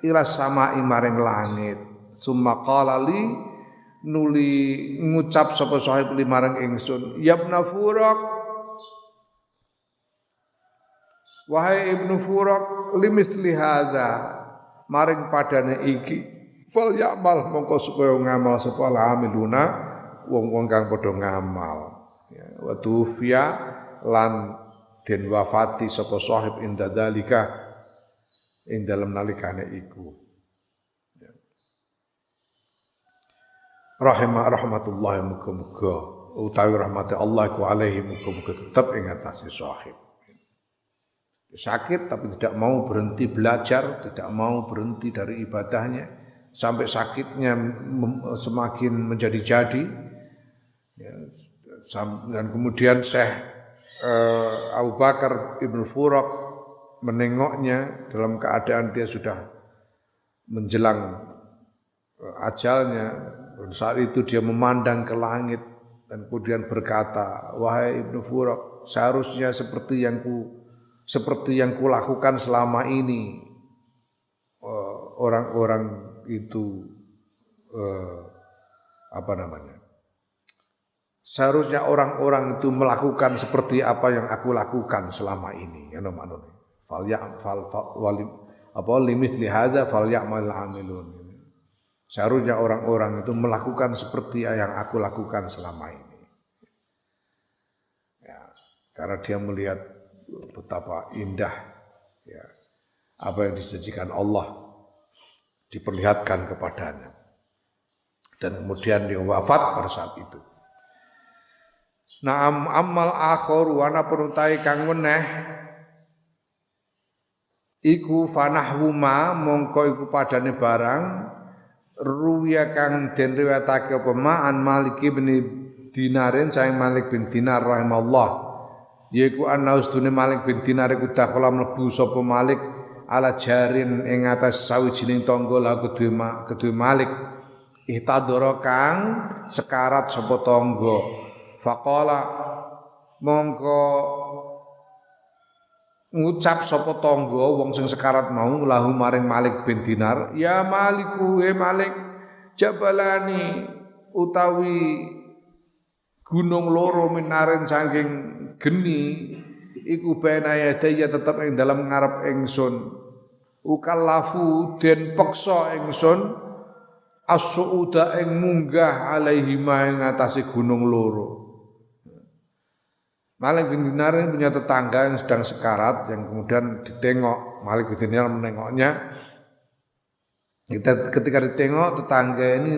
ila sama'i maring langit summa qala li nuli ngucap sapa sahib li marang ingsun ya ibnu furak wahai ibnu furak limisli hadza maring padane iki fal ya'mal mongko supaya ngamal sapa amiluna wong-wong kang padha ngamal ya wa tufiya lan den wafati sapa sahib inda dalika ing dalem nalikane iku. Rahmatullahi muga-muga utawi rahmati Allah iku alaihi muga-muga tetep ing atase sahib. Sakit tapi tidak mau berhenti belajar, tidak mau berhenti dari ibadahnya sampai sakitnya semakin menjadi-jadi. Ya, dan kemudian Syekh Abu Bakar Ibn Furak menengoknya dalam keadaan dia sudah menjelang ajalnya. Dan saat itu dia memandang ke langit dan kemudian berkata, wahai Ibnu Furaq, seharusnya seperti yang kulakukan selama ini. Orang-orang itu seharusnya orang-orang itu melakukan seperti apa yang aku lakukan selama ini. Ya nomor limithli hadza falyamal amilun. Seharusnya orang-orang itu melakukan seperti yang aku lakukan selama ini. Ya, karena dia melihat betapa indah ya, apa yang dijanjikan Allah diperlihatkan kepadanya. Dan kemudian dia wafat pada saat itu. Naam amal akhir wana penutai kang weneh iku fanahuma mongko iku padane barang ruwiya kang den riwayatake pemaan Malik bin Dinarin saing Malik bin Dinar rahimallah yaiku ana ustune Malik bin Dinar iku dakhala mlebu sapa Malik ala jarin ing atas sawijining tangga la kedue Malik ihtadara kang sekarat sapa tangga faqala mongko ngucap sapa tangga wong sing sekarat mau lahu maring Malik bin Dinar ya Maliku Malik jabalani utawi gunung loro minaren saking geni iku bena yadaya tetep ing dalam ngarep ingsun ukallafu den peksa ingsun as-suuda ing munggah alaihi ma ing atase gunung loro. Malik bin Dinar ini punya tetangga yang sedang sekarat yang kemudian ditengok. Malik bin Dinar menengoknya. Ketika ditengok tetangga ini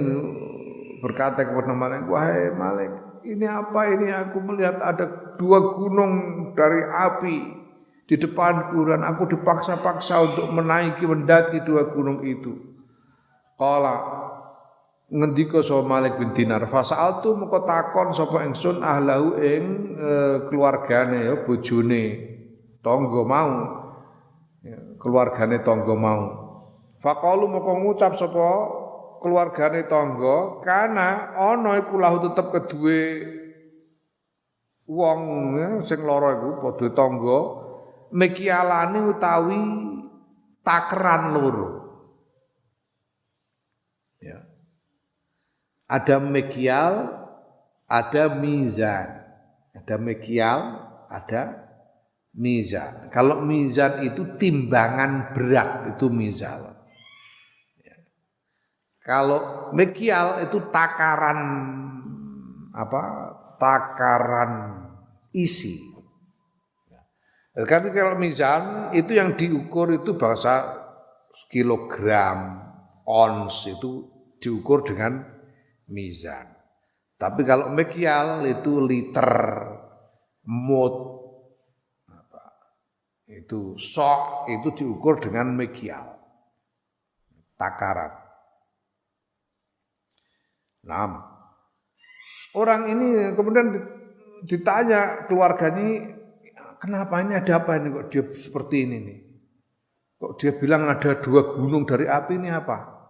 berkata kepada Malik, wahai Malik, ini apa ini? Aku melihat ada 2 gunung dari api di depanku dan aku dipaksa-paksa untuk mendaki 2 gunung itu. Qala ngendika sapa Malik bin Dinar fasaaltu moko takon sapa ingsun ahlahu ing keluargane ya bojone tangga mau ya, keluargane tangga mau faqalu moko ngucap sapa keluargane tangga kana ana iku lahu tetep kedue wong ya, sing lara iku padha tangga mekialane utawi takeran loro ya. Ada mekial, ada mizan. Ada mekial, ada mizan. Kalau mizan itu timbangan berat, itu mizan. Kalau mekial itu takaran takaran isi. Tapi kalau mizan itu yang diukur itu bahasa kilogram, ons itu diukur dengan mizan. Tapi kalau mekial itu liter, mut, itu sok itu diukur dengan mekial, takaran. Nah, orang ini kemudian ditanya keluarganya, kenapa ini ada apa ini kok dia seperti ini nih? Kok dia bilang ada 2 gunung dari api ini apa?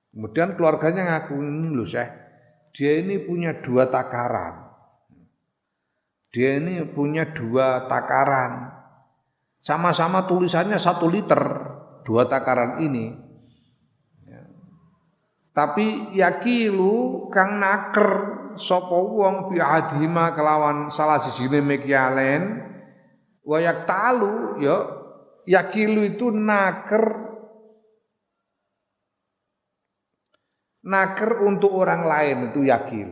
Kemudian keluarganya ngaku ini loh Syekh, dia ini punya 2 takaran. Dia ini punya 2 takaran. Sama-sama tulisannya 1 liter, 2 takaran ini. Ya. Tapi yakilu kang naker sapa wong bi adhima kelawan salah sijine mekialen wayak talu ya yakilu itu naker untuk orang lain itu yakil.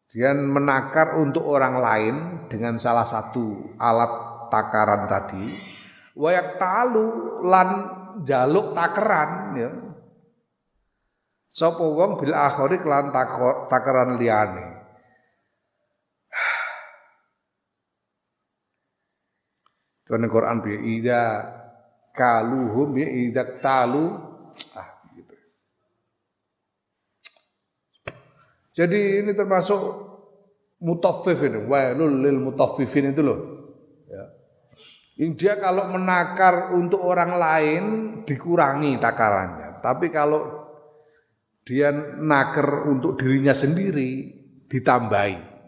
Dia menakar untuk orang lain dengan salah satu alat takaran tadi. Wayak talu lan jaluk takaran ya. Sapa wong bil akhiri kelan takaran liyane. Karena Quran bi ida kaluhum bi ida talu Jadi ini termasuk mutaffif ini, wailul lil mutaffifin itu loh. Ya. Dia kalau menakar untuk orang lain dikurangi takarannya. Tapi kalau dia naker untuk dirinya sendiri ditambahi.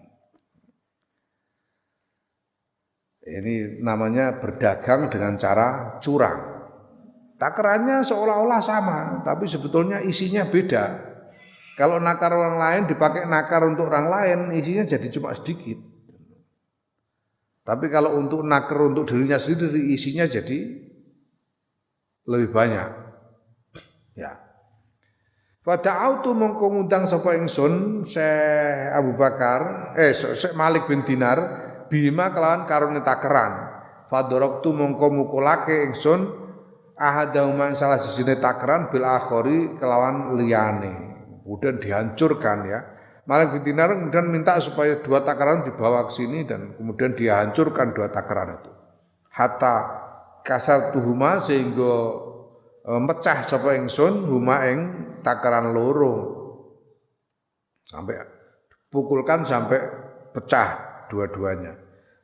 Ini namanya berdagang dengan cara curang. Takarannya seolah-olah sama, tapi sebetulnya isinya beda. Kalau nakar orang lain dipakai nakar untuk orang lain, isinya jadi cuma sedikit. Tapi kalau untuk nakar untuk dirinya sendiri, isinya jadi lebih banyak. Ya. Fada'autu mongko ngundang sapa ingsun Syekh Abu Bakar, Syekh Malik bin Dinar bima kelawan karone takeran. Fadoroktu mongko mukulake ingsun ahadahuma salah sijine takeran bil akhori kelawan liyane. Kemudian dihancurkan ya. Malik bin Dinar kemudian minta supaya dua takaran dibawa ke sini dan kemudian dihancurkan dua takaran itu. Hatta kasar tuhuma sehingga mecah sapa ingsun huma ing takaran loro. Sampai pukulkan sampai pecah dua-duanya.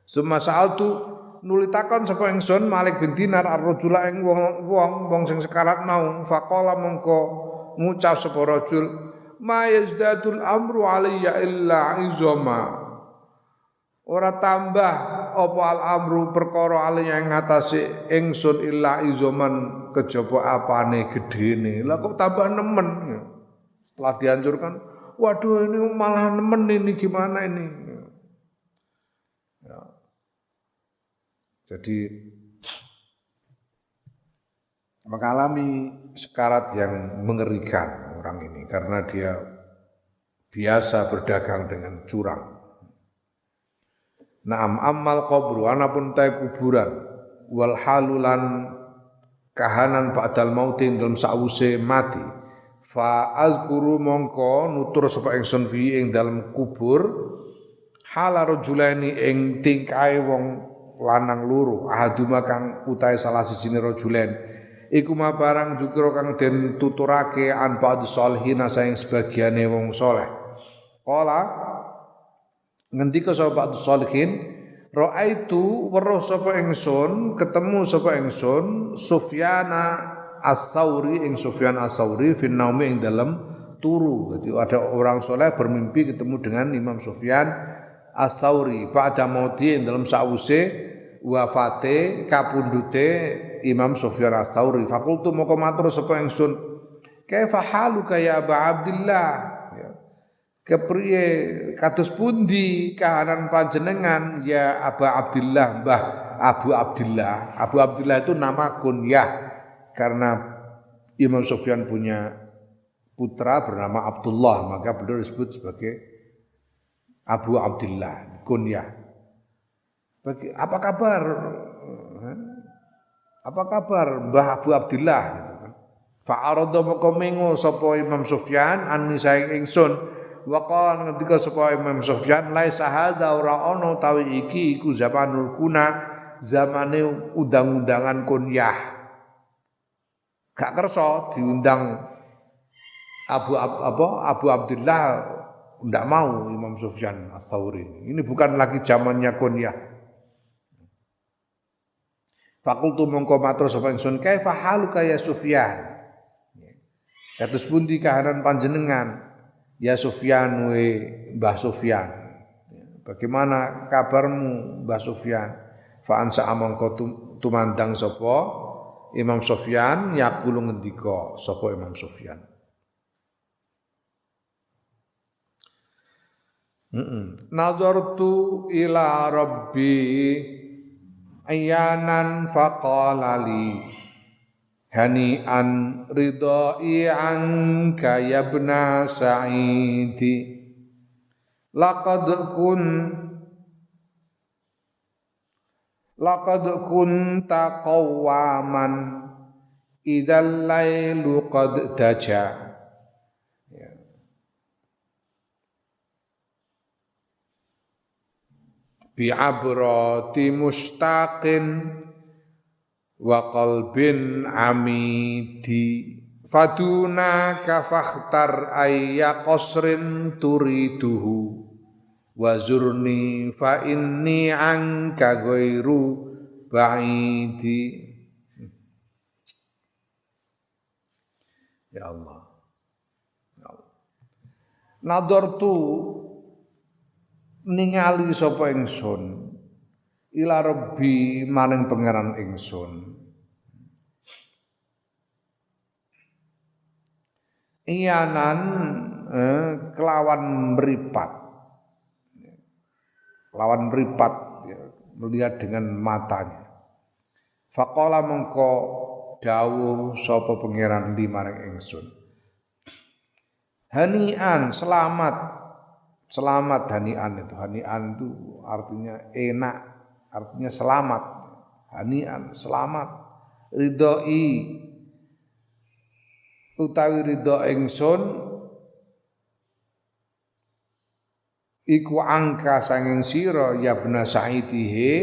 Summa sa'altu nulitakan sapa ingsun Malik bin Dinar ar-rajula ing wong sing sekarat mau faqala mongko ngucap sapa rajul ma yazdadul amru alayya illa izama. Ora tambah apa al amru perkara alayya ing ngatasi ingsun illa izaman kejaba apane gedene. Lah kok tambah nemen. Setelah dihancurkan, waduh ini malah nemen ini gimana ini. Ya. Jadi mengalami sekarat yang mengerikan orang ini karena dia biasa berdagang dengan curang. Naam ammal qabru anapun ta kuburan wal halulan kahanan ba'dal mautin dalam sause mati fa azkuru mongko nutur sapa ingsun fi ing dalam kubur hala rajulaini ing tingkae wong lanang loro ahaduma kang utahe salah sisine rajulen iku ma barang jukira kang den tuturake an ba'd sholihin saing sebagiane wong saleh qala ngendika sapa ba'd sholihin ra'aitu weruh sapa ingsun ketemu sapa ingsun Sufyana As-Tsauri ing Sufyan As-Tsauri fi naumi ing dalam turu. Jadi ada orang soleh bermimpi ketemu dengan Imam Sufyan As-Tsauri ba'da mauti ing dalam sause wafate kapundhute Imam Sufyan As-Tsauri. Fakultu moko matur sapa ingsun kaifa haluka ya Aba Abdillah kepriye kados pundi kahanan panjenengan ya Aba Abdillah Mbah Abu Abdillah. Abu Abdillah itu nama kunyah karena Imam Sufyan punya putra bernama Abdullah maka beliau disebut sebagai Abu Abdillah kunyah. Apa kabar? Apa kabar Mbah Abu Abdillah gitu kan. Fa'arada moko mengo sapa Imam Sufyan anni saing ingsun wa qala ngendika sapa Imam Sufyan laisa hadza ora ana tawi iki iku zamanul kuna zamane undang-undangan kunyah. Gak kersa diundang Abu Abdillah ndak mau Imam Sufyan Ats-Tsauri. Ini bukan lagi zamannya kunyah. Fakultu mongko matur sapa ingsun kaifa haluka ya Sufyan. Kados pundi kahanan panjenengan ya Sufyan we Mbah Sufyan. Bagaimana kabarmu Mbah Sufyan? Fa ansa amangka tumandang sapa Imam Sufyan yaqulu ngendika sapa Imam Sufyan. Nazartu ila rabbi ayanan faqala li hani'an ridai anka ya ibna sa'idi laqad kunta qawwaman idzal lailu qad daja. Bi'abrati mustaqin wa qalbin amidi faduna kafakhtar ayya qasrin turiduhu wa zurni fa inni anka ghairu ba'idi. Ya Allah, ya Nadortu ningali sapa ingsun ila rabbi maring pangeran ingsun. Iyanan kelawan meripat. Kelawan meripat ya, melihat dengan matanya. Faqala mengko dawuh sapa pangeran li maring ingsun. Hanian, selamat. Selamat hanian itu. Hanian itu artinya enak, artinya selamat. Hanian, selamat. Ridhoi utawi ridho ingsun iku angka sanging sira ya bena Sa'idihe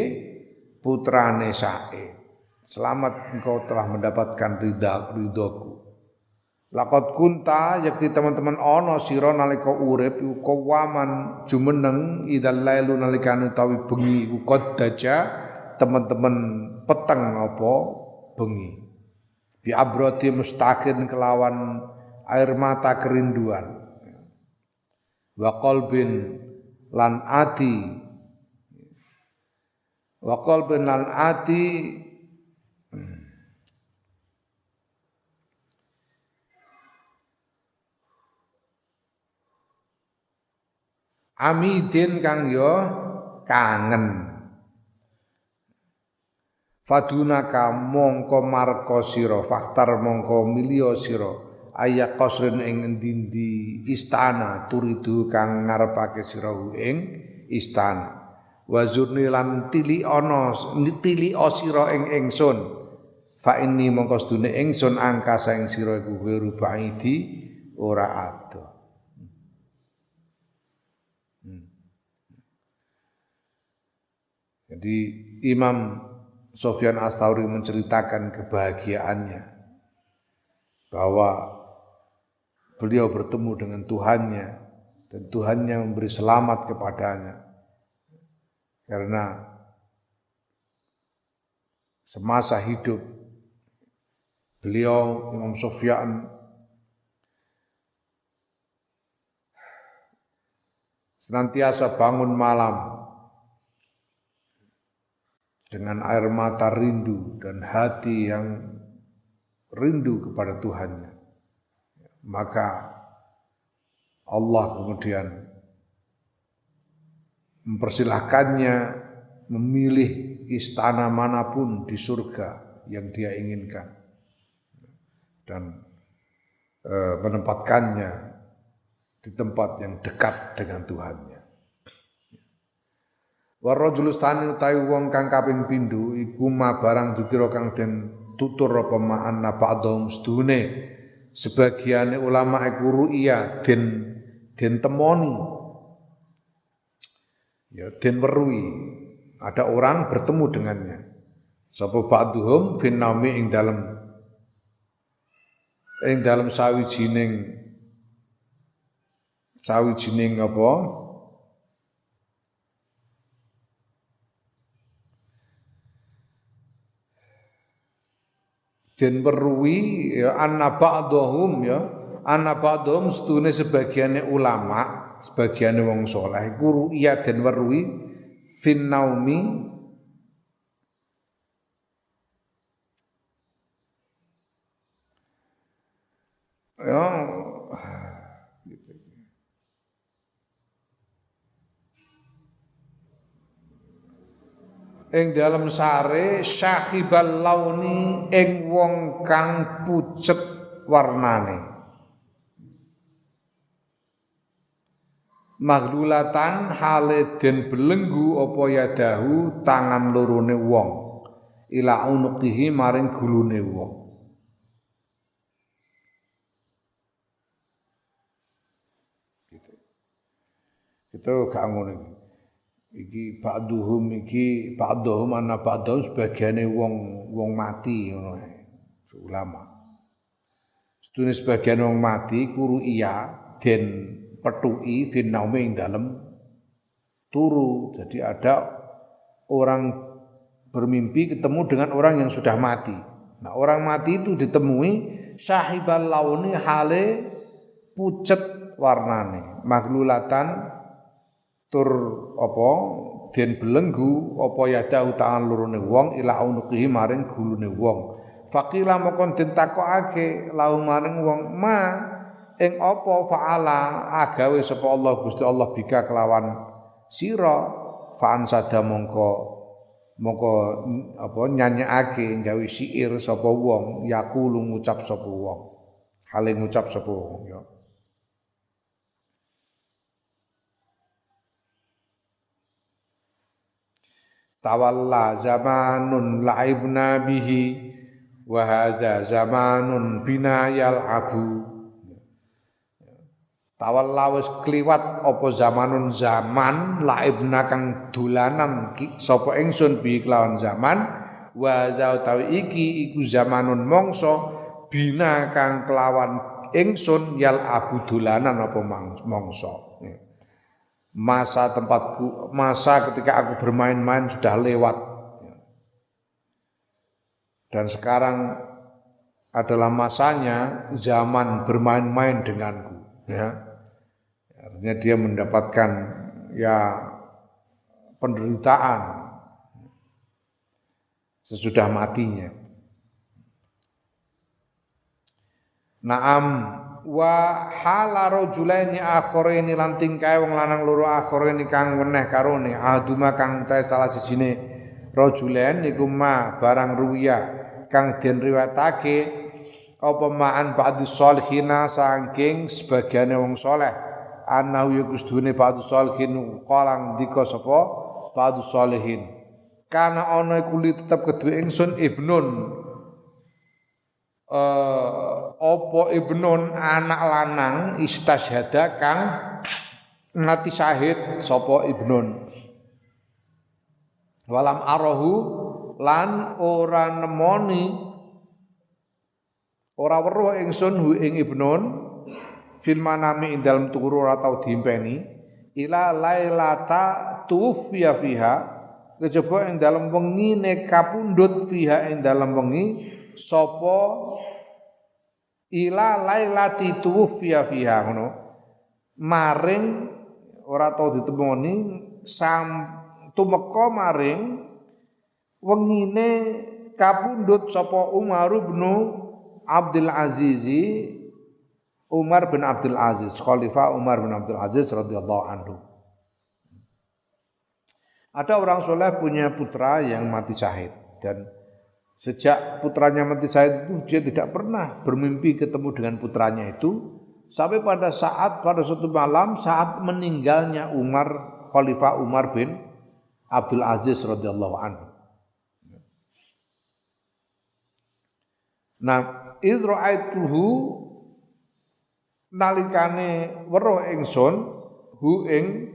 putrane Sa'id. Selamat engkau telah mendapatkan ridhoku. Laqad kunta yakti teman-teman ana sira nalika urip iku kawaman jumeneng idal lailu nalikane utawi bengi iku qaddaja teman-teman peteng apa bengi. Bi abrati mustaqin kelawan air mata kerinduan. Wa qalbin lan ati. Wa qalbin lan ati amidin kang yo kangen. Fadunaka mongko marko sira faktar mongko milio sira ayak qasrin ing endi istana turidu kang ngarepake sira ing istana. Wazurni lan tili sira ing ingsun. Fa inni mongko sedune ingsun angka saing sira iku guru baidi ora ado. Jadi Imam Sufyan Ats-Tsauri menceritakan kebahagiaannya bahwa beliau bertemu dengan Tuhannya dan Tuhannya memberi selamat kepadanya karena semasa hidup beliau Imam Sufyan senantiasa bangun malam dengan air mata rindu dan hati yang rindu kepada Tuhannya. Maka Allah kemudian mempersilahkannya memilih istana manapun di surga yang dia inginkan dan menempatkannya di tempat yang dekat dengan Tuhannya. Warajul stani utawi wong kang kaping pindho iku ma barang dikira kang den tutur apa ma'an ba'dhum sedune sebagiane ulama iku ru'ya den temoni ya den weruhi ada orang bertemu dengannya sapa ba'dhum fin naumi ing dalem sawijining apa den weruhi ya anna ba'dhum setune sebagiane ulama sebagiane wong saleh iku ru'ya den weruhi fin naumi ya ing dalam sare syahibal launi ing wong kang pucet warnane maghlulatan hale den belenggu apa yadahu tangan lorone wong ila unuqihi maring gulune wong gitu itu gak ngono iki ba'dhum ana ba'dhum sebagiane wong mati ngono ulama. Sedune sebagian wong mati kuru iya den petuki fin naumi ing dalem turu. Jadi ada orang bermimpi ketemu dengan orang yang sudah mati. Nah, orang mati itu ditemui sahibal launi hale pucet warnane maglulatan tur apa den belenggu apa yada utahan lurune wong ila unuqihi maring gulune wong faqila mokon den takokake lahu maring wong ma ing apa faala agawe sapa Allah Gusti Allah bika kelawan sira faan sada mongko apa nyanyakake gawe syair sapa wong yaqulu ngucap sapa wong hale ngucap sapa wong ya tawalla zamanun la'ibna bihi wa hadza zamanun bina yal'abu tawalla wis kliwat apa zamanun zaman laibna kang dolanan sapa ingsun bi kelawan zaman wa za utawi iki iku zamanun mangsa bina kang kelawan ingsun yal abu dolanan apa mangsa masa tempatku masa ketika aku bermain-main sudah lewat dan sekarang adalah masanya zaman bermain-main denganku ya. Artinya dia mendapatkan ya penderitaan sesudah matinya. Naam wa hala rajulaini akharaini lan tingkae wong lanang loro akharaini kang weneh karone aduma kang ta salah sijine rajulain iku ma barang ruya kang den riwayatake apa ma'an ba'du sholihina saking sebagiane wong saleh ana ya kustune ba'du sholihin qalang dika sapa ba'du sholihin kana ana iku tetep kedue ingsun ibnun apa ibnun anak lanang istasyhada kang ngati syahid sapa ibnun walam arahu lan ora nemoni ora weruh ingsun hu ing ibnun fil manami ing dalem turu ora tau diimpeni ila lailata tufiya fiha kejaba ing dalem wengine kapundhut fiha ing dalem wengi sapa ila lailati tufiya fiha ngono maring ora tau ditemoni tumeka maring wengine kapundhut sapa Umar bin Abdul Azizi Umar bin Abdul Aziz, Khalifah Umar bin Abdul Aziz radhiyallahu anhu. Ada orang soleh punya putra yang mati syahid dan sejak putranya mati syahid itu dia tidak pernah bermimpi ketemu dengan putranya itu sampai pada suatu malam saat meninggalnya Umar, Khalifah Umar bin Abdul Aziz radhiyallahu anhu. Nah, idra'aituhu nalikane weruh ingsun hu ing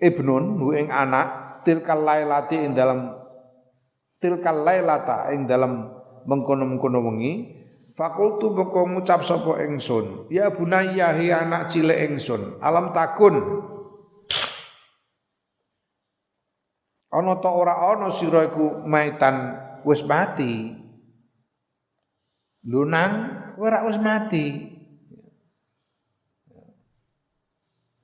ibnun hu ing anak tilkal lailati ing dalam tilkal lailata ing dalam mengkono-mengkono wengi fakultu moko ngucap sapa ingsun ya bunayya hi anak cilik ingsun alam takun ana ta ora ana sira iku maitan wis mati lunang ora wis mati.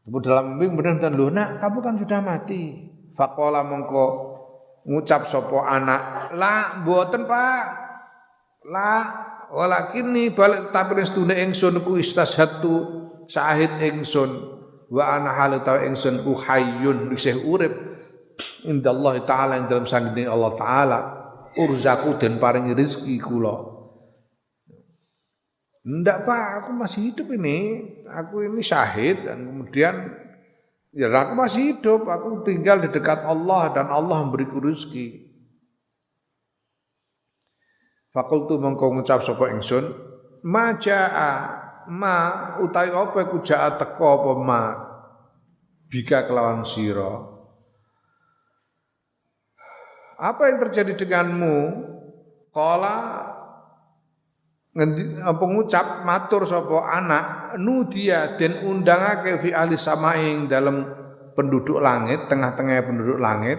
Temu dalam mimpi bener dan lunak kamu kan sudah mati. Faqala mongko ngucap sapa anak, "La mboten, Pak. La walakinni balik tapi stune ingsun ku istashhadu syahid ingsun wa ana hal ta ingsun ku hayyun isih urip indallah taala ing dalam sanggene Allah taala urzaku den paringi rezeki kula. Enggak Pak, aku masih hidup ini. Aku ini syahid dan kemudian ya aku masih hidup. Aku tinggal di dekat Allah dan Allah memberiku rezeki. Fakultu mengko ngucap sapa ingsun, ma jaa ma utawi apa iku jaa teka apa ma bika kelawan sira. Apa yang terjadi denganmu? Qala pengucap matur sapa anak nudia den undangake fi ahli samaing dalam penduduk langit tengah-tengah penduduk langit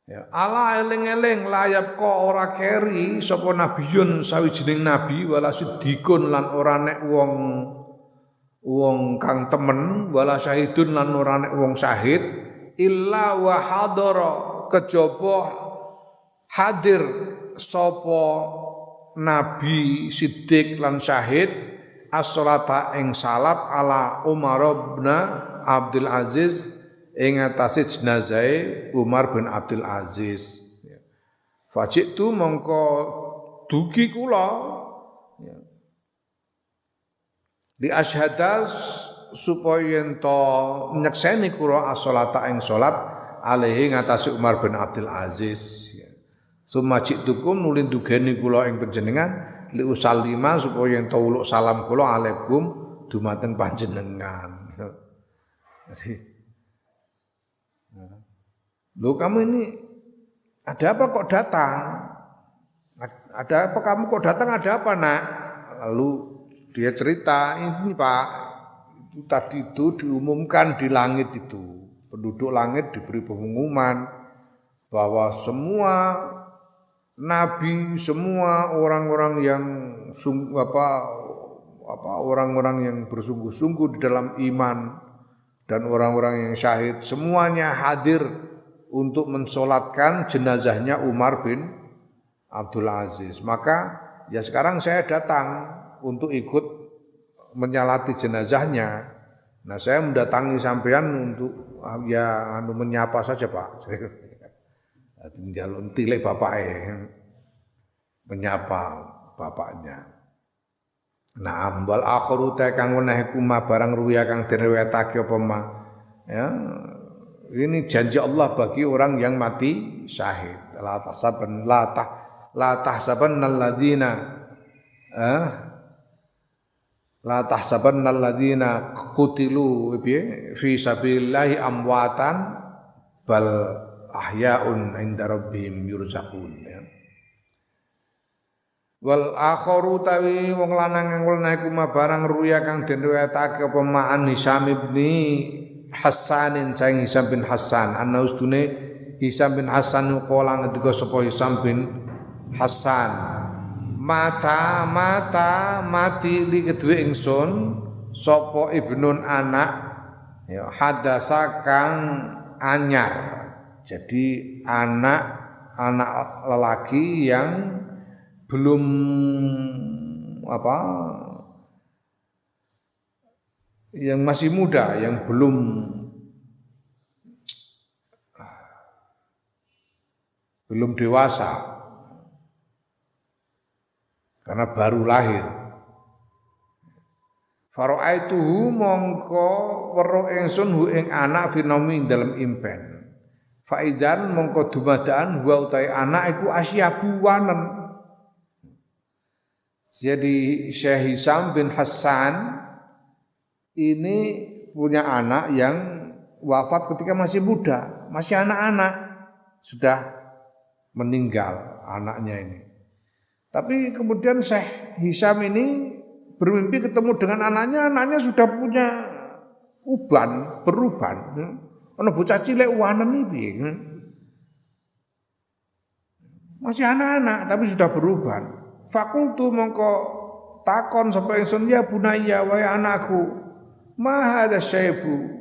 Ya, ala eling-eling layap kok ora keri sapa nabiyun sawijining nabi wala sidikun lan ora nek wong kang temen wala syahidun lan ora nek wong syahid illa wa hadara kejaba hadir sapa nabi siddiq lan syahid as-salata ing salat ala Umar bin Abdul Aziz ing atase jenazahe Umar bin Abdul Aziz. Fajik tu mongko dugi kula di asyhada supaya ento nyekseni kula as-salata ing salat alaihi ngatasi Umar bin Abdul Aziz. Summa jitukum nulin dugeni kula ing panjenengan li usallima supaya ento uluk salam kula alaikum dumateng panjenengan. Jadi loh kamu ini ada apa kok datang? Ada apa kamu kok datang ada apa nak? Lalu dia cerita ini Pak itu tadi itu diumumkan di langit itu penduduk langit diberi pengumuman bahwa semua nabi semua orang-orang yang orang-orang yang bersungguh-sungguh di dalam iman dan orang-orang yang syahid semuanya hadir untuk mensolatkan jenazahnya Umar bin Abdul Aziz. Maka ya sekarang saya datang untuk ikut menyalati jenazahnya. Nah saya mendatangi sampean untuk ya menyapa saja Pak. Jalur tilek bapaknya menyapa bapaknya. Nah ambal akhiru ta kang weneh kuma barang ruya kang direwetake apa ma. Ya, ini janji Allah bagi orang yang mati syahid. La tahsabanna alladziina qutilu fi sabilillahi amwatan bal ahya'un 'inda rabbihim yurzaqun. Wal akharu tawi wong lanang kang weneh kuma barang ruya kang den riwayatake apa ma'an Hisam ibni Hassanin saing Hisam bin Hassan ana ustune Hisam bin Hassan kala ngendika sapa Hisam bin Hassan mata mati li kedue ingsun sapa ibnun anak ya hadasa kang anyar jadi anak lelaki yang belum yang masih muda, yang belum dewasa karena baru lahir. Faraaituhu mongko weruh ingsun hu ing anak finomi dalam impen. Faidan mongko dumadaan wa utahe anak iku asyabu wanen. Jadi Syekh Hisam bin Hassan ini punya anak yang wafat ketika masih muda, masih anak-anak, sudah meninggal anaknya ini. Tapi kemudian Syekh Hisam ini bermimpi ketemu dengan anaknya sudah punya beruban. Ana bocah cilik wanem iki. Masih anak-anak tapi sudah beruban. Fakultu mongko takon sapa ingsun ya bunayya wa anakku ma hadza syaibu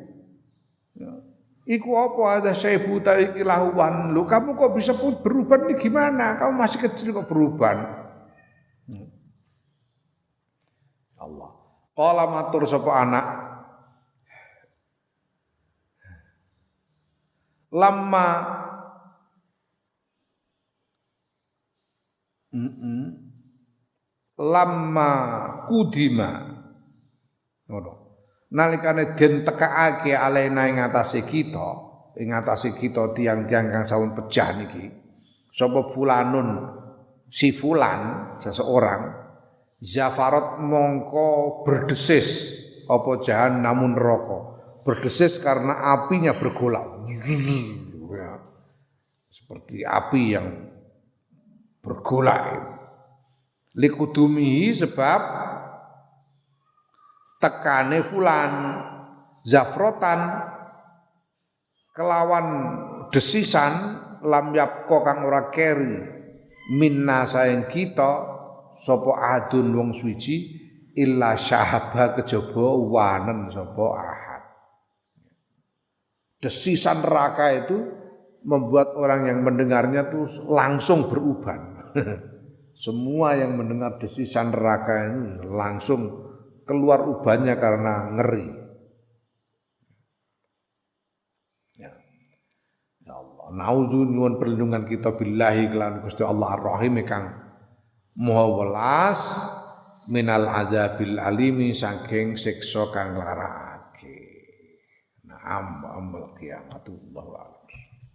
iku apa hadza syaibu ta iki lahuwan lho kamu kok bisa beruban ini gimana kamu masih kecil kok beruban Allah qala matur sapa anak lamma kudima ngono nalikane den tekaake alena ing atase kita tiang-tiang kang sampun pejah niki sapa fulanun si fulan seseorang zafarat mongko berdesis apa jahannamun neraka berdesis karena apinya bergolak seperti api yang bergolak likudumihi sebab tekane fulan zafrotan kelawan desisan lam yapqa kang ora keri minna saing kita sapa adun wong suci illa syahaba kejaba wanen sapa ahad. Desisan neraka itu membuat orang yang mendengarnya tuh langsung beruban. Semua yang mendengar desisan neraka itu langsung keluar ubannya karena ngeri. Ya Allah, nauzu nyuwun perlindungan kita billahi kelan Gusti Allah Ar-Rahim kang Maha welas minal adzabil alimi saking siksa kang larake. Naam amul qiyamatu wallahu a'lam.